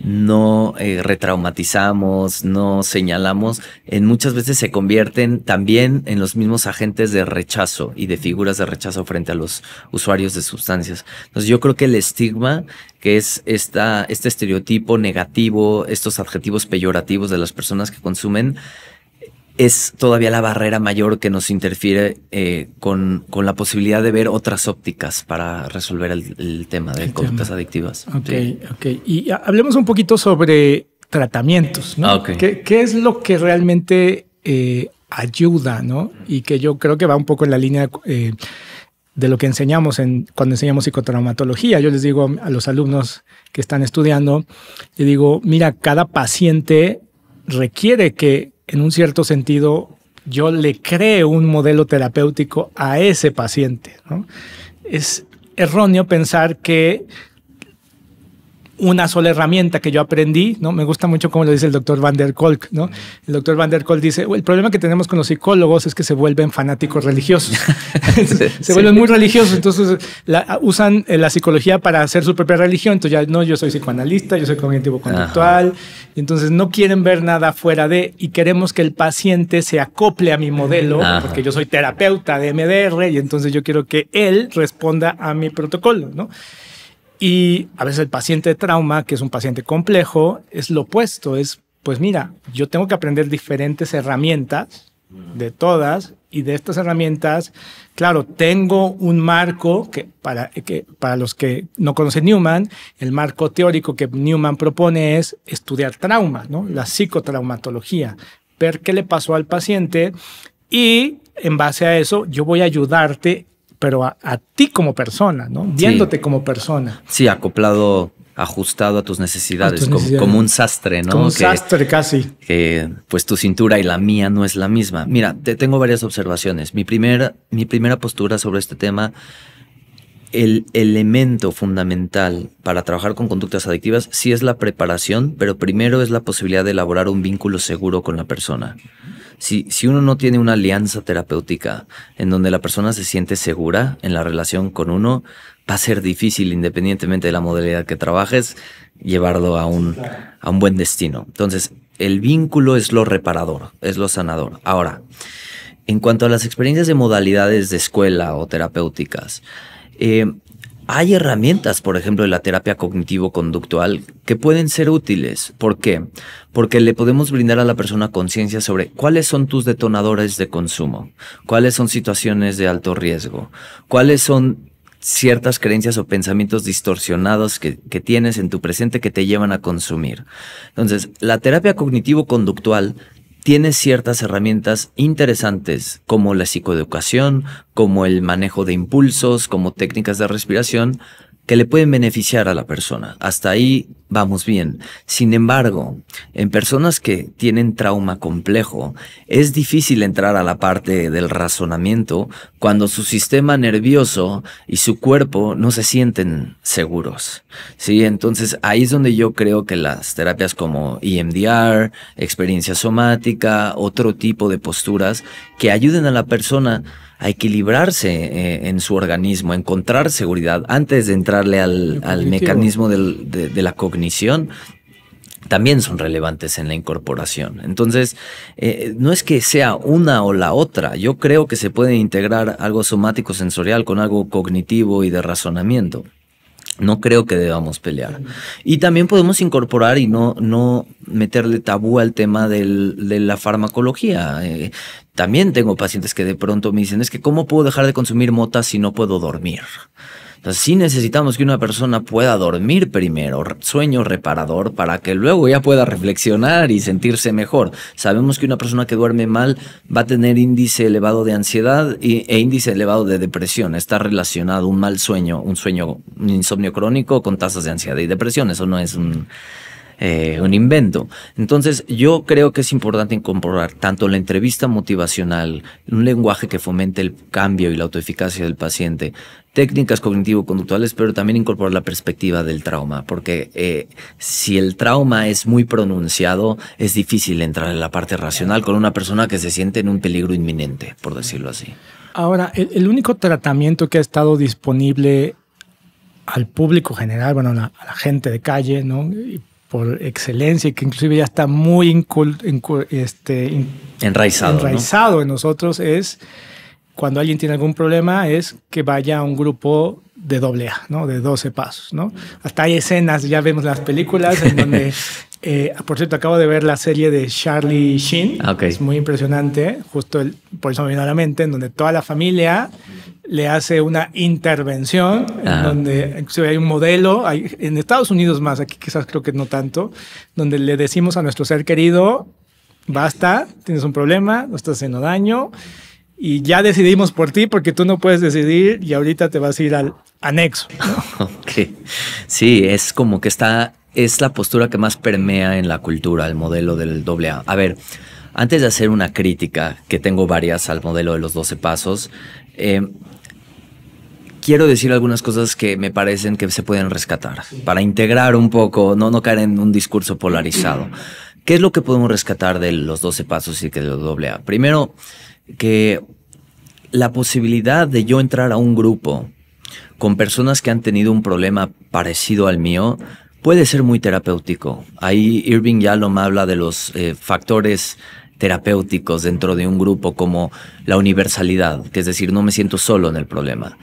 no retraumatizamos, no señalamos, muchas veces se convierten también en los mismos agentes de rechazo y de figuras de rechazo frente a los usuarios de sustancias. Entonces yo creo que el estigma, que es este estereotipo negativo, estos adjetivos peyorativos de las personas que consumen, es todavía la barrera mayor que nos interfiere con la posibilidad de ver otras ópticas para resolver el tema de conductas adictivas. Ok. Y hablemos un poquito sobre tratamientos, ¿no? ¿Qué es lo que realmente ayuda, ¿no? Y que yo creo que va un poco en la línea de lo que enseñamos cuando enseñamos psicotraumatología. Yo les digo a los alumnos que están estudiando, les digo, mira, cada paciente requiere que en un cierto sentido yo le creo un modelo terapéutico a ese paciente, ¿no? Es erróneo pensar que una sola herramienta que yo aprendí, ¿no? Me gusta mucho cómo lo dice el doctor Van der Kolk, ¿no? El doctor Van der Kolk dice, el problema que tenemos con los psicólogos es que se vuelven fanáticos religiosos. Se vuelven muy religiosos, entonces usan la psicología para hacer su propia religión. Entonces ya no, yo soy psicoanalista, yo soy cognitivo-conductual, y entonces no quieren ver nada fuera de, y queremos que el paciente se acople a mi modelo, porque yo soy terapeuta de MDR, y entonces yo quiero que él responda a mi protocolo, ¿no? Y a veces el paciente de trauma, que es un paciente complejo, es lo opuesto. Es, pues mira, yo tengo que aprender diferentes herramientas, de todas, y de estas herramientas, claro, tengo un marco que para los que no conocen Newman, el marco teórico que Newman propone es estudiar trauma, ¿no? La psicotraumatología, ver qué le pasó al paciente y en base a eso yo voy a ayudarte, pero a ti como persona, ¿no? Viéndote como persona. Sí, acoplado, ajustado a tus necesidades, como un sastre, ¿no? Como un sastre casi. Que pues tu cintura y la mía no es la misma. Mira, tengo varias observaciones. Mi primera postura sobre este tema, el elemento fundamental para trabajar con conductas adictivas sí es la preparación, pero primero es la posibilidad de elaborar un vínculo seguro con la persona. Si uno no tiene una alianza terapéutica en donde la persona se siente segura en la relación con uno, va a ser difícil, independientemente de la modalidad que trabajes, llevarlo a un buen destino. Entonces, el vínculo es lo reparador, es lo sanador. Ahora, en cuanto a las experiencias de modalidades de escuela o terapéuticas, hay herramientas, por ejemplo, de la terapia cognitivo-conductual que pueden ser útiles. ¿Por qué? Porque le podemos brindar a la persona conciencia sobre cuáles son tus detonadores de consumo, cuáles son situaciones de alto riesgo, cuáles son ciertas creencias o pensamientos distorsionados que tienes en tu presente que te llevan a consumir. Entonces, la terapia cognitivo-conductual tiene ciertas herramientas interesantes como la psicoeducación, como el manejo de impulsos, como técnicas de respiración que le pueden beneficiar a la persona. Hasta ahí vamos bien. Sin embargo, en personas que tienen trauma complejo, es difícil entrar a la parte del razonamiento cuando su sistema nervioso y su cuerpo no se sienten seguros. Sí, entonces ahí es donde yo creo que las terapias como EMDR, experiencia somática, otro tipo de posturas que ayuden a la persona a equilibrarse en su organismo, a encontrar seguridad antes de entrarle al mecanismo de la cognición, también son relevantes en la incorporación. Entonces, no es que sea una o la otra. Yo creo que se puede integrar algo somático sensorial con algo cognitivo y de razonamiento. No creo que debamos pelear. Y también podemos incorporar y no meterle tabú al tema de la farmacología. También tengo pacientes que de pronto me dicen, es que ¿cómo puedo dejar de consumir mota si no puedo dormir? Entonces sí necesitamos que una persona pueda dormir primero, sueño reparador, para que luego ya pueda reflexionar y sentirse mejor. Sabemos que una persona que duerme mal va a tener índice elevado de ansiedad e índice elevado de depresión. Está relacionado un mal sueño, un insomnio crónico con tasas de ansiedad y depresión. Eso no es un invento. Entonces, yo creo que es importante incorporar tanto la entrevista motivacional, un lenguaje que fomente el cambio y la autoeficacia del paciente, técnicas cognitivo-conductuales, pero también incorporar la perspectiva del trauma, porque si el trauma es muy pronunciado, es difícil entrar en la parte racional con una persona que se siente en un peligro inminente, por decirlo así. Ahora, el único tratamiento que ha estado disponible al público general, bueno, a la gente de calle, ¿no? Y por excelencia, y que inclusive ya está muy enraizado, ¿no? En nosotros, es cuando alguien tiene algún problema, es que vaya a un grupo de AA, ¿no? De 12 pasos, ¿no? Hasta hay escenas, ya vemos las películas en donde, por cierto, acabo de ver la serie de Charlie Sheen, Okay. Es muy impresionante, justo por eso me vino a la mente, en donde toda la familia le hace una intervención, en donde inclusive hay un modelo, en Estados Unidos más, aquí quizás creo que no tanto, donde le decimos a nuestro ser querido, basta, tienes un problema, no estás haciendo daño, y ya decidimos por ti porque tú no puedes decidir y ahorita te vas a ir al anexo, ¿no? Okay. Sí, es como que es la postura que más permea en la cultura, el modelo del AA. A ver, antes de hacer una crítica, que tengo varias al modelo de los 12 pasos, quiero decir algunas cosas que me parecen que se pueden rescatar para integrar un poco, no caer en un discurso polarizado. ¿Qué es lo que podemos rescatar de los 12 pasos y que de los AA? Primero, que la posibilidad de yo entrar a un grupo con personas que han tenido un problema parecido al mío puede ser muy terapéutico. Ahí Irving Yalom habla de los factores terapéuticos dentro de un grupo, como la universalidad, que es decir, no me siento solo en el problema,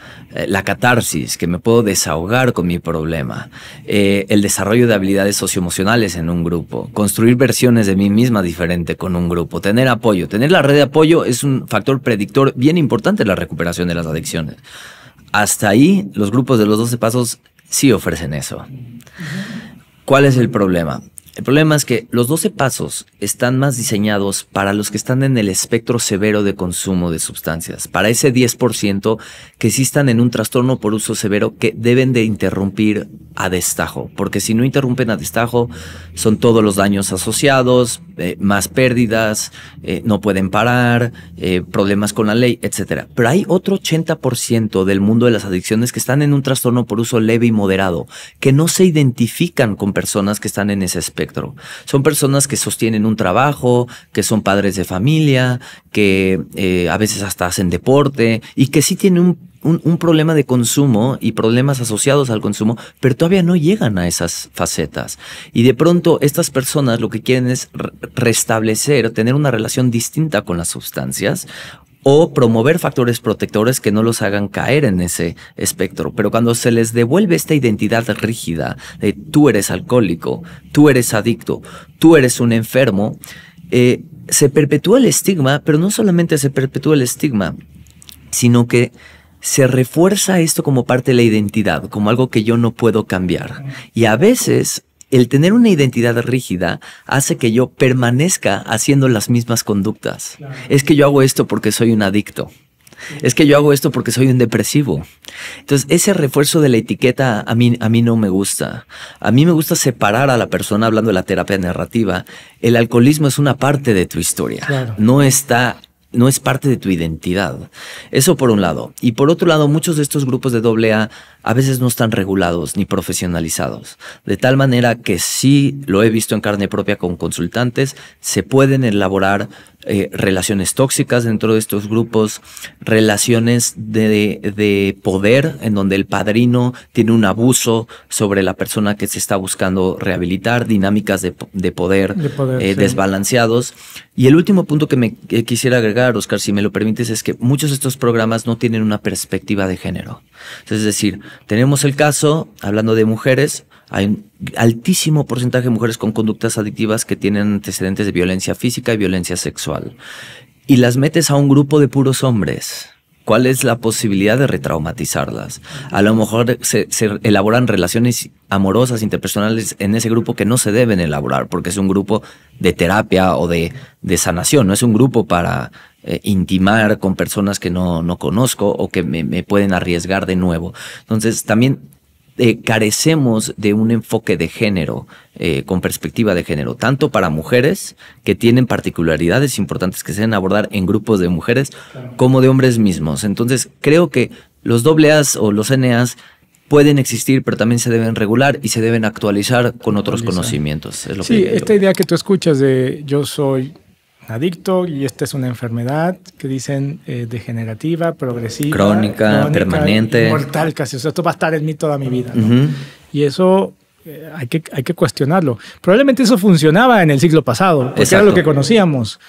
la catarsis, que me puedo desahogar con mi problema, el desarrollo de habilidades socioemocionales en un grupo, construir versiones de mí misma diferente con un grupo, tener apoyo. Tener la red de apoyo es un factor predictor bien importante en la recuperación de las adicciones. Hasta ahí, los grupos de los 12 pasos sí ofrecen eso. ¿Cuál es el problema? El problema es que los 12 pasos están más diseñados para los que están en el espectro severo de consumo de sustancias, para ese 10% que sí están en un trastorno por uso severo que deben de interrumpir a destajo, porque si no interrumpen a destajo son todos los daños asociados, más pérdidas, no pueden parar, problemas con la ley, etc. Pero hay otro 80% del mundo de las adicciones que están en un trastorno por uso leve y moderado, que no se identifican con personas que están en ese espectro. Son personas que sostienen un trabajo, que son padres de familia, que a veces hasta hacen deporte y que sí tienen un problema de consumo y problemas asociados al consumo, pero todavía no llegan a esas facetas. Y de pronto estas personas lo que quieren es restablecer, tener una relación distinta con las sustancias, o promover factores protectores que no los hagan caer en ese espectro. Pero cuando se les devuelve esta identidad rígida de tú eres alcohólico, tú eres adicto, tú eres un enfermo, se perpetúa el estigma, pero no solamente se perpetúa el estigma, sino que se refuerza esto como parte de la identidad, como algo que yo no puedo cambiar. Y a veces el tener una identidad rígida hace que yo permanezca haciendo las mismas conductas. Claro. Es que yo hago esto porque soy un adicto. Es que yo hago esto porque soy un depresivo. Entonces, ese refuerzo de la etiqueta a mí no me gusta. A mí me gusta separar a la persona, hablando de la terapia narrativa. El alcoholismo es una parte de tu historia. Claro. No es parte de tu identidad. Eso por un lado. Y por otro lado, muchos de estos grupos de AA a veces no están regulados ni profesionalizados. De tal manera que sí, lo he visto en carne propia con consultantes, se pueden elaborar relaciones tóxicas dentro de estos grupos, relaciones de poder en donde el padrino tiene un abuso sobre la persona que se está buscando rehabilitar, dinámicas de poder sí, desbalanceados. Y el último punto que quisiera agregar, Oscar, si me lo permites, es que muchos de estos programas no tienen una perspectiva de género. Entonces, es decir, tenemos el caso, hablando de mujeres, hay un altísimo porcentaje de mujeres con conductas adictivas que tienen antecedentes de violencia física y violencia sexual. Y las metes a un grupo de puros hombres. ¿Cuál es la posibilidad de retraumatizarlas? A lo mejor se elaboran relaciones amorosas, interpersonales en ese grupo que no se deben elaborar, porque es un grupo de terapia o de sanación, no es un grupo para intimar con personas que no conozco o que me pueden arriesgar de nuevo. Entonces, también carecemos de un enfoque de género, con perspectiva de género, tanto para mujeres que tienen particularidades importantes que se deben abordar en grupos de mujeres, como de hombres mismos. Entonces, creo que los AAs o los NAs pueden existir, pero también se deben regular y se deben actualizar con otros conocimientos. Es lo sí, que esta idea que tú escuchas de yo soy adicto y esta es una enfermedad que dicen degenerativa, progresiva, crónica, permanente, mortal casi. O sea, esto va a estar en mí toda mi vida, ¿no? Y eso hay que cuestionarlo. Probablemente eso funcionaba en el siglo pasado, porque Exacto. era lo que conocíamos.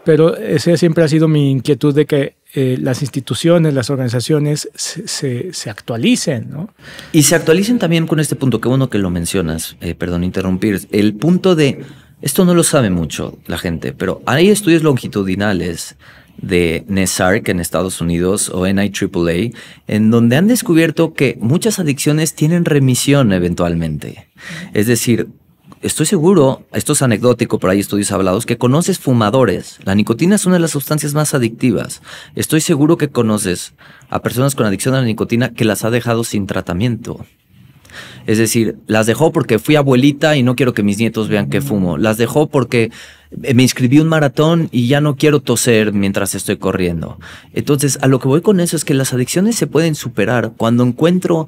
Pero esa siempre ha sido mi inquietud de que las instituciones, las organizaciones se actualicen, ¿no? Y se actualicen también con este punto, qué bueno que lo mencionas, perdón interrumpir, el punto de, esto no lo sabe mucho la gente, pero hay estudios longitudinales de NESARC en Estados Unidos o NIAAA, en donde han descubierto que muchas adicciones tienen remisión eventualmente. Es decir, estoy seguro, esto es anecdótico, pero hay estudios hablados, que conoces fumadores. La nicotina es una de las sustancias más adictivas. Estoy seguro que conoces a personas con adicción a la nicotina que las ha dejado sin tratamiento. Es decir, las dejó porque fui abuelita y no quiero que mis nietos vean que fumo. Las dejó porque me inscribí a un maratón y ya no quiero toser mientras estoy corriendo. Entonces, a lo que voy con eso es que las adicciones se pueden superar cuando encuentro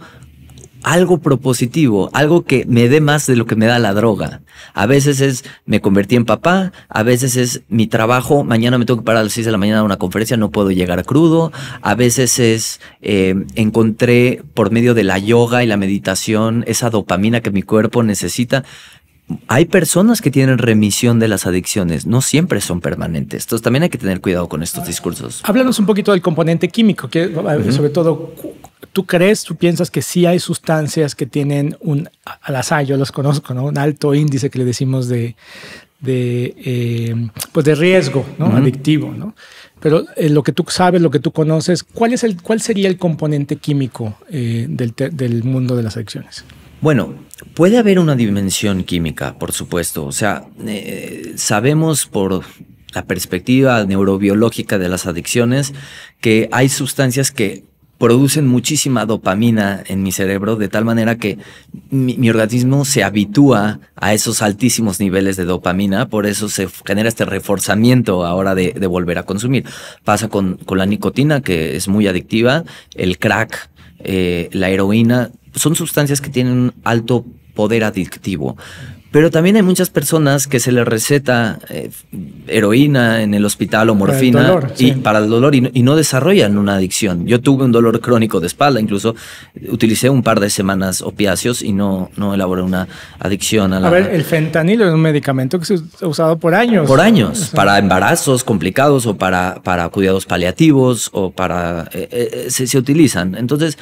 algo propositivo, algo que me dé más de lo que me da la droga. A veces es, me convertí en papá, a veces es mi trabajo, mañana me tengo que parar a las 6 de la mañana a una conferencia, no puedo llegar crudo. A veces es, encontré por medio de la yoga y la meditación esa dopamina que mi cuerpo necesita. Hay personas que tienen remisión de las adicciones, no siempre son permanentes. Entonces también hay que tener cuidado con estos discursos. Háblanos un poquito del componente químico, que sobre todo, tú piensas que sí hay sustancias que tienen a las hay, yo los conozco, ¿no? Un alto índice que le decimos de riesgo, ¿no? Adictivo, ¿no? Pero lo que tú sabes, lo que tú conoces, ¿cuál sería el componente químico del mundo de las adicciones? Bueno, puede haber una dimensión química, por supuesto. O sea, sabemos por la perspectiva neurobiológica de las adicciones que hay sustancias que producen muchísima dopamina en mi cerebro, de tal manera que mi organismo se habitúa a esos altísimos niveles de dopamina, por eso se genera este reforzamiento a la hora de volver a consumir. Pasa con la nicotina, que es muy adictiva, el crack, la heroína, son sustancias que tienen un alto poder adictivo. Pero también hay muchas personas que se les receta heroína en el hospital o morfina para el dolor y no desarrollan una adicción. Yo tuve un dolor crónico de espalda, incluso utilicé un par de semanas opiáceos y no elaboré una adicción a la... A ver, el fentanilo es un medicamento que se ha usado por años. Por años, para embarazos complicados o para cuidados paliativos o para... se utilizan. Entonces...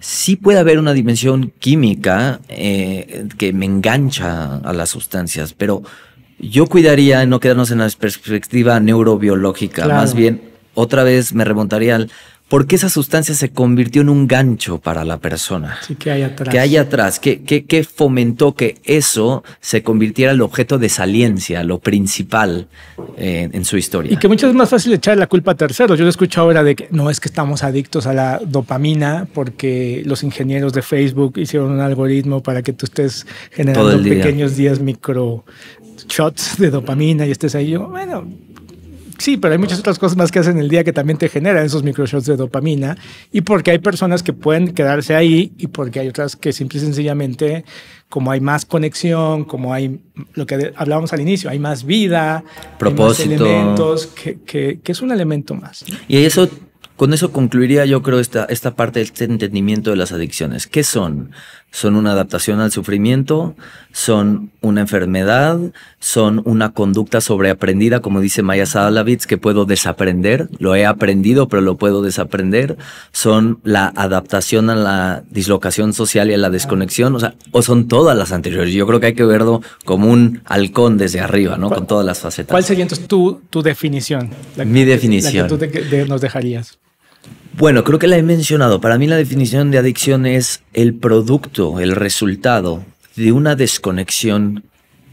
sí puede haber una dimensión química que me engancha a las sustancias, pero yo cuidaría en no quedarnos en la perspectiva neurobiológica. Claro. Más bien, otra vez me remontaría al por qué esa sustancia se convirtió en un gancho para la persona. Sí, ¿qué hay atrás? ¿Qué hay atrás? ¿Qué fomentó que eso se convirtiera en el objeto de saliencia, lo principal en su historia? Y que muchas veces es más fácil echar la culpa a terceros. Yo lo escucho ahora de que no es que estamos adictos a la dopamina porque los ingenieros de Facebook hicieron un algoritmo para que tú estés generando pequeños días micro shots de dopamina y estés ahí. Bueno, sí, pero hay muchas otras cosas más que hacen el día que también te generan esos microshots de dopamina, y porque hay personas que pueden quedarse ahí y porque hay otras que simple y sencillamente, como hay más conexión, como hay lo que hablábamos al inicio, hay más vida, propósito, hay más elementos, que es un elemento más, ¿no? Y eso, con eso concluiría yo creo esta parte del entendimiento de las adicciones. ¿Qué son? Son una adaptación al sufrimiento, son una enfermedad, son una conducta sobreaprendida, como dice Maya Salavitz, que puedo desaprender, lo he aprendido pero lo puedo desaprender, son la adaptación a la dislocación social y a la desconexión, o son todas las anteriores. Yo creo que hay que verlo como un halcón desde arriba, ¿no? Con todas las facetas. ¿Cuál sería entonces tu definición? Mi definición. La que tú nos dejarías. Bueno, creo que la he mencionado. Para mí la definición de adicción es el producto, el resultado de una desconexión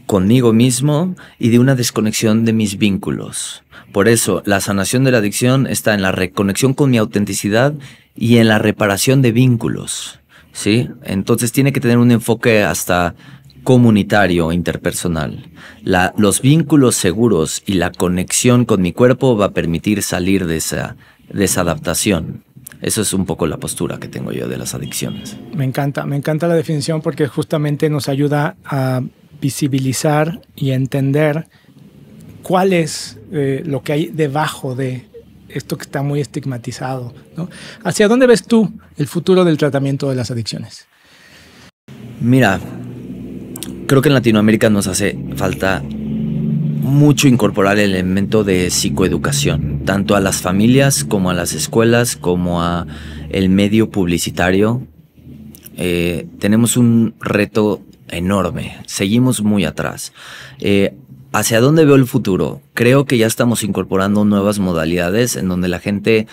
conmigo mismo y de una desconexión de mis vínculos. Por eso, la sanación de la adicción está en la reconexión con mi autenticidad y en la reparación de vínculos. ¿sí? Entonces tiene que tener un enfoque hasta comunitario, interpersonal. Los vínculos seguros y la conexión con mi cuerpo va a permitir salir de esa adaptación. Eso es un poco la postura que tengo yo de las adicciones. Me encanta la definición porque justamente nos ayuda a visibilizar y entender cuál es lo que hay debajo de esto que está muy estigmatizado, ¿no? ¿Hacia dónde ves tú el futuro del tratamiento de las adicciones? Mira, creo que en Latinoamérica nos hace falta mucho incorporar el elemento de psicoeducación, tanto a las familias como a las escuelas, como a el medio publicitario. Tenemos un reto enorme, seguimos muy atrás. ¿Hacia dónde veo el futuro? Creo que ya estamos incorporando nuevas modalidades en donde la gente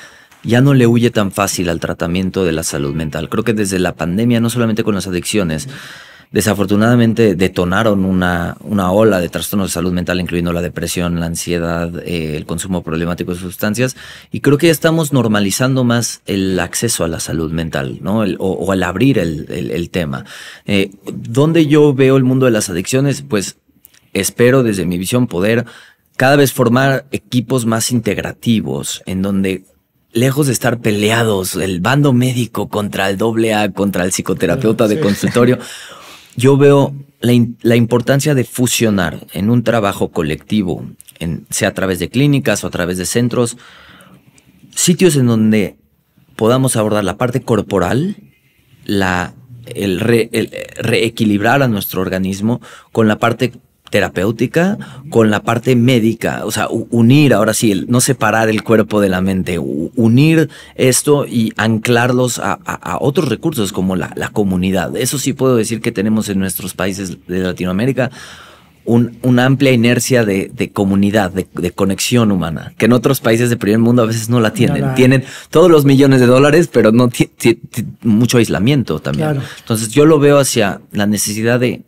ya no le huye tan fácil al tratamiento de la salud mental. Creo que desde la pandemia, no solamente con las adicciones, desafortunadamente detonaron una ola de trastornos de salud mental, incluyendo la depresión, la ansiedad, el consumo problemático de sustancias, y creo que ya estamos normalizando más el acceso a la salud mental, ¿no? O al abrir el tema. ¿Dónde yo veo el mundo de las adicciones? Pues espero desde mi visión poder cada vez formar equipos más integrativos, en donde lejos de estar peleados el bando médico contra el AA, contra el psicoterapeuta de consultorio, yo veo la importancia de fusionar en un trabajo colectivo, sea a través de clínicas o a través de centros, sitios en donde podamos abordar la parte corporal, el reequilibrar a nuestro organismo con la parte terapéutica, con la parte médica, o sea, unir, ahora sí, no separar el cuerpo de la mente, unir esto y anclarlos a otros recursos como la comunidad. Eso sí puedo decir que tenemos en nuestros países de Latinoamérica una amplia inercia de comunidad, de conexión humana, que en otros países de primer mundo a veces no la tienen. No, tienen todos los millones de dólares, pero no mucho aislamiento también. Claro. Entonces yo lo veo hacia la necesidad de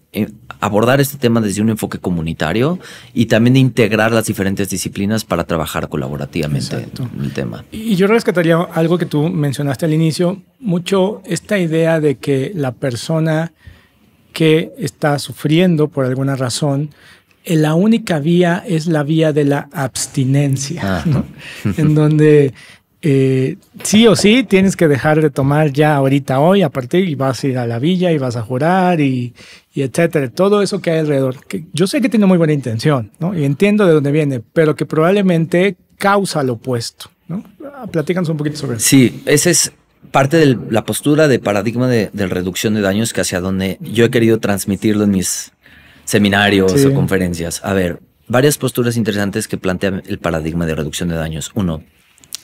abordar este tema desde un enfoque comunitario y también de integrar las diferentes disciplinas para trabajar colaborativamente en el tema. Y yo rescataría algo que tú mencionaste al inicio, mucho esta idea de que la persona que está sufriendo por alguna razón, la única vía es la vía de la abstinencia, ¿no? En donde sí o sí tienes que dejar de tomar ya ahorita, hoy, a partir, y vas a ir a la villa y vas a jurar y etcétera. Todo eso que hay alrededor, que yo sé que tiene muy buena intención, ¿no? Y entiendo de dónde viene, pero que probablemente causa lo opuesto, ¿no? Platícanos un poquito sobre eso. Sí, ese es parte de la postura de paradigma de reducción de daños, que hacia donde yo he querido transmitirlo en mis seminarios o conferencias. A ver, varias posturas interesantes que plantea el paradigma de reducción de daños. Uno,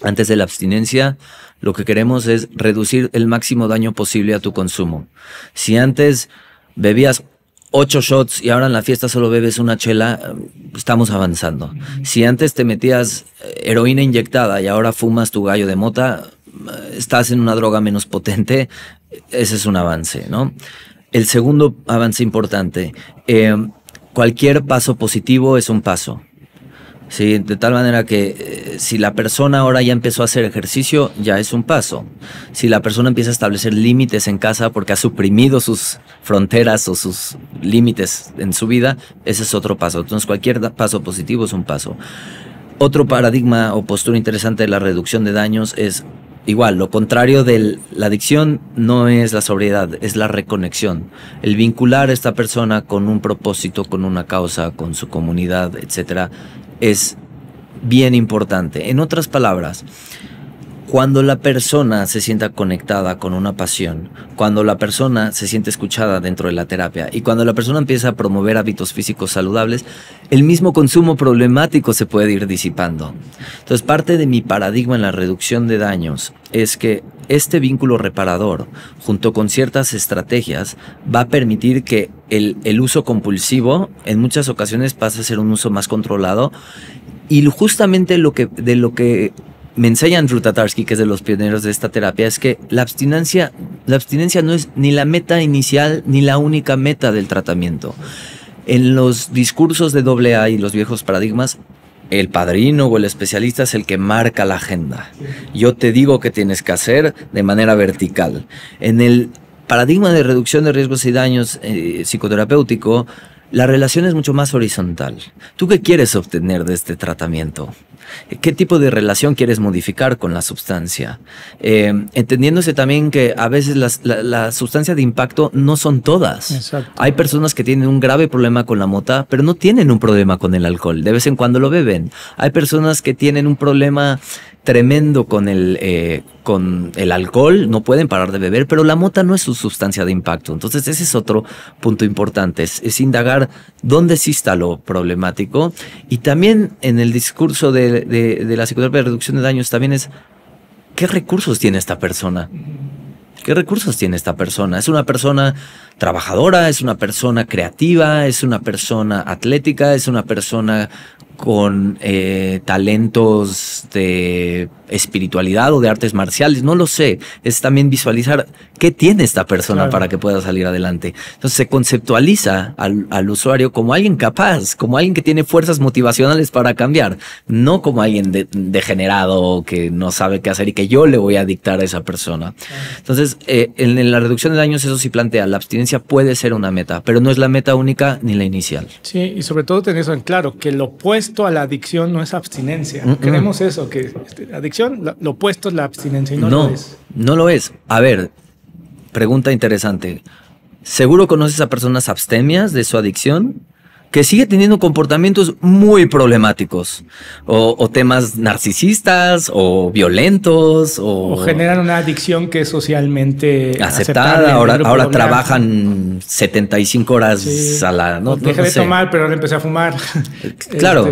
antes de la abstinencia, lo que queremos es reducir el máximo daño posible a tu consumo. Si antes bebías 8 shots y ahora en la fiesta solo bebes una chela, estamos avanzando. Si antes te metías heroína inyectada y ahora fumas tu gallo de mota, estás en una droga menos potente. Ese es un avance, ¿no? El segundo avance importante, cualquier paso positivo es un paso. Sí, de tal manera que si la persona ahora ya empezó a hacer ejercicio, ya es un paso. Si la persona empieza a establecer límites en casa porque ha suprimido sus fronteras o sus límites en su vida, ese es otro paso. Entonces cualquier paso positivo es un paso. Otro paradigma o postura interesante de la reducción de daños es igual, lo contrario de la adicción no es la sobriedad, es la reconexión. El vincular a esta persona con un propósito, con una causa, con su comunidad, etcétera, es bien importante. En otras palabras, cuando la persona se sienta conectada con una pasión, cuando la persona se siente escuchada dentro de la terapia y cuando la persona empieza a promover hábitos físicos saludables, el mismo consumo problemático se puede ir disipando. Entonces, parte de mi paradigma en la reducción de daños es que este vínculo reparador, junto con ciertas estrategias, va a permitir que el uso compulsivo en muchas ocasiones pase a ser un uso más controlado. Y justamente de lo que me enseña Andrew Tatarsky, que es de los pioneros de esta terapia, es que la abstinencia no es ni la meta inicial ni la única meta del tratamiento. En los discursos de AA y los viejos paradigmas, el padrino o el especialista es el que marca la agenda. Yo te digo qué tienes que hacer de manera vertical. En el paradigma de reducción de riesgos y daños psicoterapéutico, la relación es mucho más horizontal. ¿Tú qué quieres obtener de este tratamiento? ¿Qué tipo de relación quieres modificar con la sustancia? Entendiéndose también que a veces la sustancia de impacto no son todas. Exacto. Hay personas que tienen un grave problema con la mota, pero no tienen un problema con el alcohol. De vez en cuando lo beben. Hay personas que tienen un problema tremendo con el alcohol, no pueden parar de beber, pero la mota no es su sustancia de impacto. Entonces ese es otro punto importante, es indagar dónde sí está lo problemático. Y también en el discurso de la psicoterapia de reducción de daños también es ¿qué recursos tiene esta persona? ¿Qué recursos tiene esta persona? ¿Es una persona trabajadora? ¿Es una persona creativa? ¿Es una persona atlética? ¿Es una persona con talentos de espiritualidad o de artes marciales? No lo sé. Es también visualizar qué tiene esta persona para que pueda salir adelante. Entonces se conceptualiza al usuario como alguien capaz, como alguien que tiene fuerzas motivacionales para cambiar, no como alguien degenerado que no sabe qué hacer y que yo le voy a dictar a esa persona. Entonces en la reducción de daños eso sí plantea, la abstinencia puede ser una meta, pero no es la meta única ni la inicial. Sí, y sobre todo tener eso en claro, que lo opuesto a la adicción no es abstinencia. Creemos eso, que adicción, lo opuesto es la abstinencia y no lo es. No lo es. A ver, pregunta interesante. ¿Seguro conoces a personas abstemias de su adicción que sigue teniendo comportamientos muy problemáticos o temas narcisistas o violentos o generan una adicción que es socialmente aceptada? Ahora trabajan 75 horas a la... Dejé de tomar, pero ahora empecé a fumar. Claro.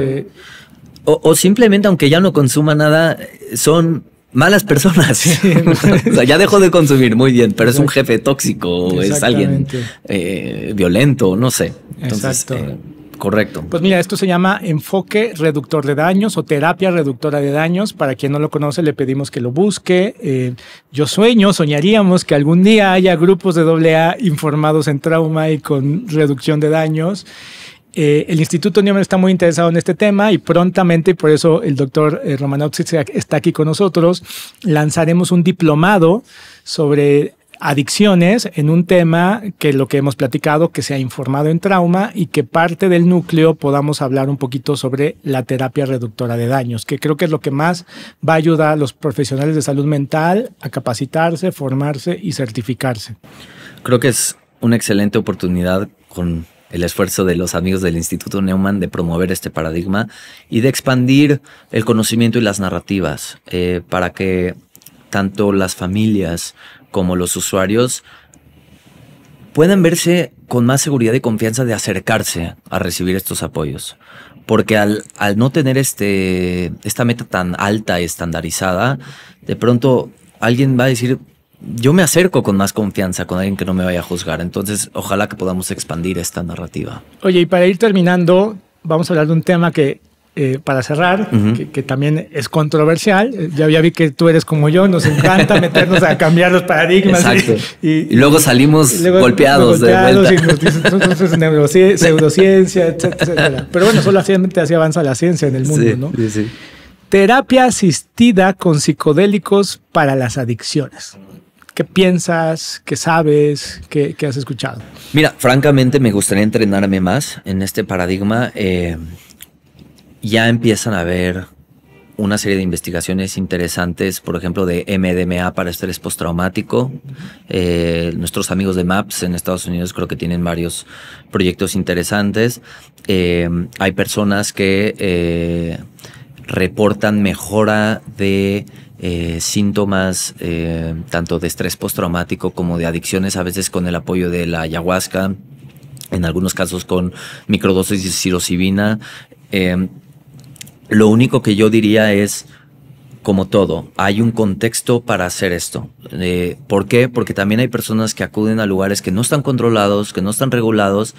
O simplemente, aunque ya no consuma nada, son malas personas. Sí. O sea, ya dejó de consumir, muy bien, pero es un jefe tóxico, es alguien violento, no sé. Entonces, correcto. Pues mira, esto se llama enfoque reductor de daños o terapia reductora de daños. Para quien no lo conoce, le pedimos que lo busque. Soñaríamos que algún día haya grupos de AA informados en trauma y con reducción de daños. El Instituto Neumann está muy interesado en este tema y prontamente, y por eso el doctor Romanowski está aquí con nosotros, lanzaremos un diplomado sobre adicciones en un tema que lo que hemos platicado, que sea informado en trauma y que parte del núcleo podamos hablar un poquito sobre la terapia reductora de daños, que creo que es lo que más va a ayudar a los profesionales de salud mental a capacitarse, formarse y certificarse. Creo que es una excelente oportunidad con el esfuerzo de los amigos del Instituto Neumann de promover este paradigma y de expandir el conocimiento y las narrativas para que tanto las familias como los usuarios puedan verse con más seguridad y confianza de acercarse a recibir estos apoyos. Porque al no tener esta meta tan alta y estandarizada, de pronto alguien va a decir, yo me acerco con más confianza con alguien que no me vaya a juzgar. Entonces, ojalá que podamos expandir esta narrativa. Oye, y para ir terminando, vamos a hablar de un tema que, para cerrar, que también es controversial. Ya vi que tú eres como yo, nos encanta meternos a cambiar los paradigmas. Exacto. Y luego salimos golpeados de vuelta. Y nos dicen, entonces, pseudociencia, etcétera. Pero bueno, solamente así avanza la ciencia en el mundo, sí, ¿no? Sí, sí. Terapia asistida con psicodélicos para las adicciones. ¿Qué piensas? ¿Qué sabes? ¿Qué has escuchado? Mira, francamente me gustaría entrenarme más en este paradigma. Ya empiezan a haber una serie de investigaciones interesantes, por ejemplo, de MDMA para estrés postraumático. Nuestros amigos de MAPS en Estados Unidos creo que tienen varios proyectos interesantes. Hay personas que reportan mejora de síntomas tanto de estrés postraumático como de adicciones, a veces con el apoyo de la ayahuasca, en algunos casos con microdosis de psilocibina. Lo único que yo diría es, como todo, hay un contexto para hacer esto. ¿Por qué? Porque también hay personas que acuden a lugares que no están controlados, que no están regulados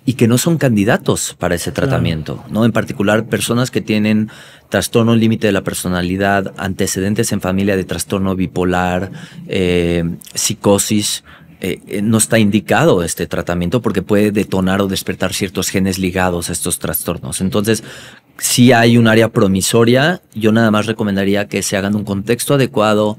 y que no son candidatos para ese tratamiento, claro, ¿no? En particular, personas que tienen trastorno límite de la personalidad, antecedentes en familia de trastorno bipolar, psicosis. No está indicado este tratamiento porque puede detonar o despertar ciertos genes ligados a estos trastornos. Entonces, si hay un área promisoria, yo nada más recomendaría que se hagan un contexto adecuado,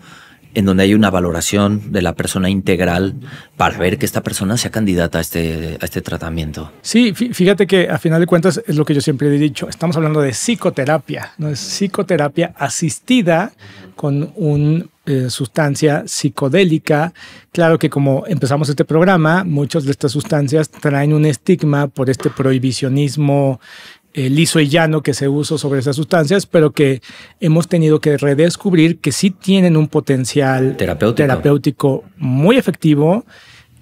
en donde hay una valoración de la persona integral para ver que esta persona sea candidata a este tratamiento. Sí, fíjate que a final de cuentas es lo que yo siempre he dicho, estamos hablando de psicoterapia, no es psicoterapia asistida con una sustancia psicodélica. Claro que como empezamos este programa, muchas de estas sustancias traen un estigma por este prohibicionismo liso y llano que se usa sobre esas sustancias, pero que hemos tenido que redescubrir que sí tienen un potencial terapéutico muy efectivo,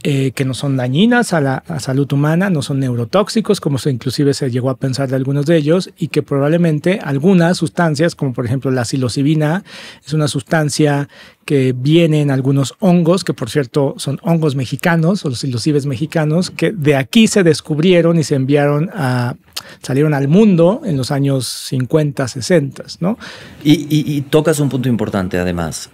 que no son dañinas a la salud humana, no son neurotóxicos, como inclusive se llegó a pensar de algunos de ellos, y que probablemente algunas sustancias, como por ejemplo la psilocibina, es una sustancia que viene en algunos hongos, que por cierto son hongos mexicanos, o los psilocibes mexicanos, que de aquí se descubrieron y se salieron al mundo en los años 50, 60, ¿no? Y tocas un punto importante además.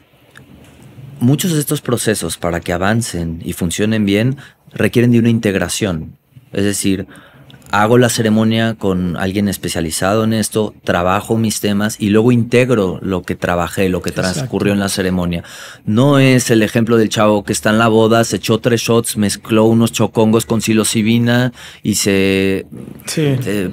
Muchos de estos procesos, para que avancen y funcionen bien, requieren de una integración. Es decir, hago la ceremonia con alguien especializado en esto, trabajo mis temas y luego integro lo que trabajé, lo que transcurrió en la ceremonia. No es el ejemplo del chavo que está en la boda, se echó 3 shots, mezcló unos chocongos con psilocibina y se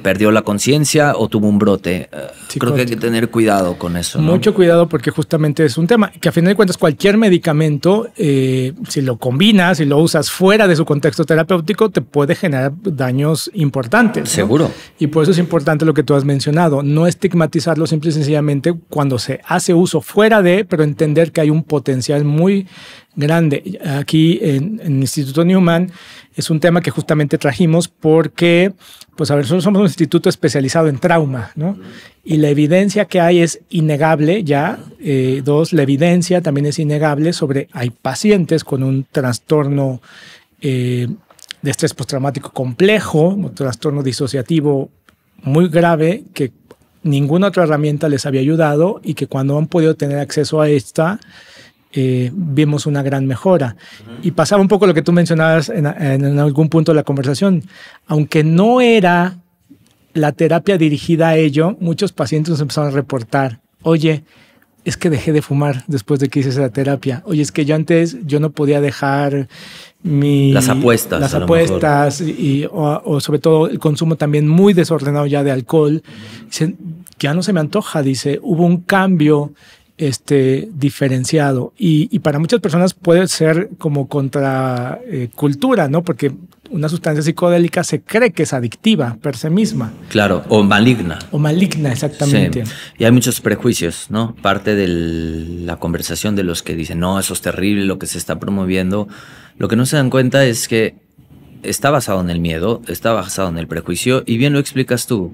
perdió la conciencia o tuvo un brote. Creo que hay que tener cuidado con eso, ¿no? Mucho cuidado, porque justamente es un tema que a final de cuentas cualquier medicamento, si lo combinas, si lo usas fuera de su contexto terapéutico, te puede generar daños importantes, ¿no? Seguro. Y por eso es importante lo que tú has mencionado, no estigmatizarlo simple y sencillamente cuando se hace uso fuera de, pero entender que hay un potencial muy grande. Aquí en el Instituto Newman es un tema que justamente trajimos porque, pues a ver, nosotros somos un instituto especializado en trauma, ¿no? Y la evidencia que hay es innegable ya. La evidencia también es innegable hay pacientes con un trastorno de estrés postraumático complejo, un trastorno disociativo muy grave, que ninguna otra herramienta les había ayudado y que cuando han podido tener acceso a esta, vimos una gran mejora. Y pasaba un poco lo que tú mencionabas en algún punto de la conversación. Aunque no era la terapia dirigida a ello, muchos pacientes nos empezaron a reportar, oye, es que dejé de fumar después de que hice esa terapia. Oye, es que yo antes no podía dejar las apuestas o sobre todo el consumo también muy desordenado ya de alcohol. Dice, ya no se me antoja, dice, hubo un cambio diferenciado y para muchas personas puede ser como contra cultura, ¿no? Porque una sustancia psicodélica se cree que es adictiva per se misma. Claro, o maligna. O maligna, exactamente. Sí. Y hay muchos prejuicios, ¿no? Parte de la conversación de los que dicen, no, eso es terrible lo que se está promoviendo. Lo que no se dan cuenta es que está basado en el miedo, está basado en el prejuicio y bien lo explicas tú.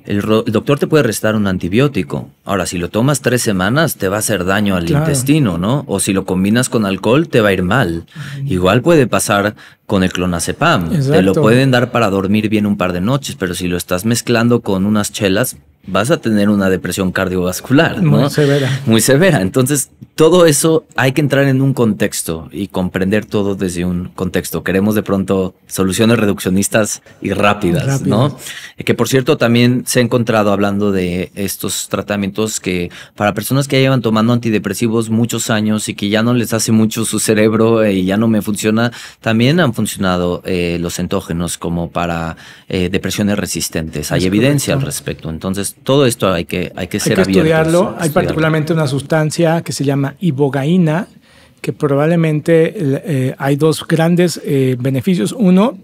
El doctor te puede recetar un antibiótico. Ahora, si lo tomas 3 semanas, te va a hacer daño al intestino, ¿no? O si lo combinas con alcohol, te va a ir mal. Igual puede pasar con el clonazepam. Exacto. Te lo pueden dar para dormir bien un par de noches, pero si lo estás mezclando con unas chelas, vas a tener una depresión cardiovascular, ¿no? Muy severa. Muy severa. Entonces, todo eso hay que entrar en un contexto y comprender todo desde un contexto. Queremos de pronto soluciones reduccionistas y rápidas, ¿no? Que por cierto, también se ha encontrado hablando de estos tratamientos que para personas que ya llevan tomando antidepresivos muchos años y que ya no les hace mucho su cerebro y ya no me funciona, también han funcionado los entógenos como para depresiones resistentes. Hay evidencia al respecto. Entonces, todo esto hay que ser abiertos. Estudiarlo. Hay particularmente una sustancia que se llama ibogaína, que probablemente hay 2 grandes beneficios. Uno,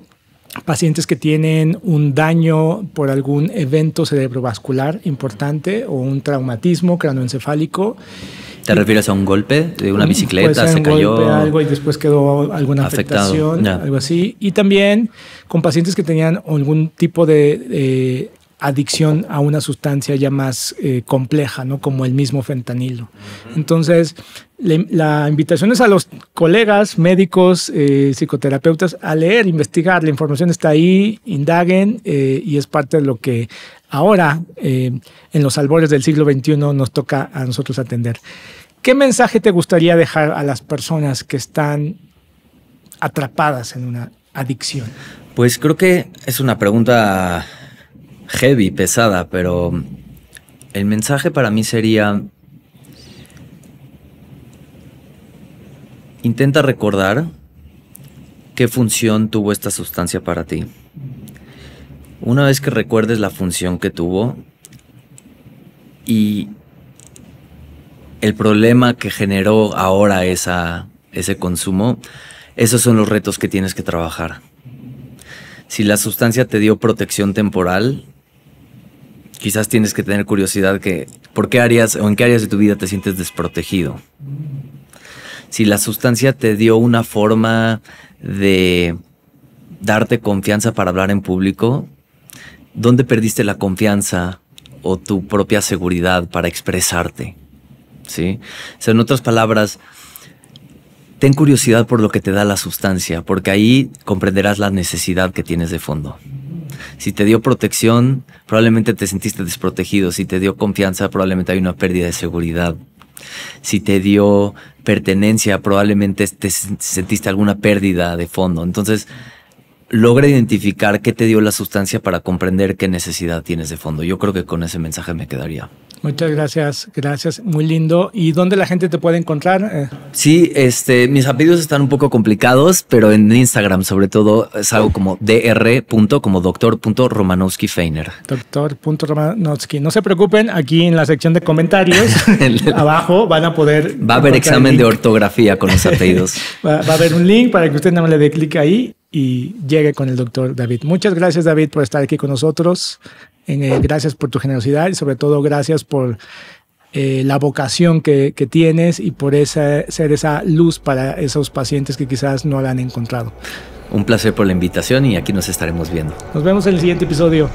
pacientes que tienen un daño por algún evento cerebrovascular importante o un traumatismo cranoencefálico. ¿Te refieres a un golpe de una bicicleta? Se cayó. Golpe, algo y después quedó alguna afectación, algo así. Y también con pacientes que tenían algún tipo de adicción a una sustancia ya más compleja, ¿no? Como el mismo fentanilo. Entonces, la invitación es a los colegas médicos, psicoterapeutas, a leer, investigar. La información está ahí, indaguen, y es parte de lo que ahora, en los albores del siglo XXI, nos toca a nosotros atender. ¿Qué mensaje te gustaría dejar a las personas que están atrapadas en una adicción? Pues creo que es una pregunta heavy, pesada, pero el mensaje para mí sería: intenta recordar qué función tuvo esta sustancia para ti. Una vez que recuerdes la función que tuvo y el problema que generó ahora ese consumo, esos son los retos que tienes que trabajar. Si la sustancia te dio protección temporal, quizás tienes que tener curiosidad que ¿por qué áreas o en qué áreas de tu vida te sientes desprotegido? Si la sustancia te dio una forma de darte confianza para hablar en público, ¿dónde perdiste la confianza o tu propia seguridad para expresarte? ¿Sí? O sea, en otras palabras, ten curiosidad por lo que te da la sustancia, porque ahí comprenderás la necesidad que tienes de fondo. Si te dio protección, probablemente te sentiste desprotegido. Si te dio confianza, probablemente hay una pérdida de seguridad. Si te dio pertenencia, probablemente te sentiste alguna pérdida de fondo. Entonces, logra identificar qué te dio la sustancia para comprender qué necesidad tienes de fondo. Yo creo que con ese mensaje me quedaría. Muchas gracias, muy lindo. ¿Y dónde la gente te puede encontrar? Sí, mis apellidos están un poco complicados, pero en Instagram sobre todo es algo como dr. como dr.romanowski-feiner. Dr.romanowski. No se preocupen, aquí en la sección de comentarios, abajo van a poder... Va a haber examen de ortografía con los apellidos. Va a haber un link para que usted nada más le dé clic ahí y llegue con el doctor David. Muchas gracias, David, por estar aquí con nosotros. Gracias por tu generosidad y sobre todo gracias por la vocación que tienes y por ser esa luz para esos pacientes que quizás no la han encontrado. Un placer por la invitación y aquí nos estaremos viendo. Nos vemos en el siguiente episodio.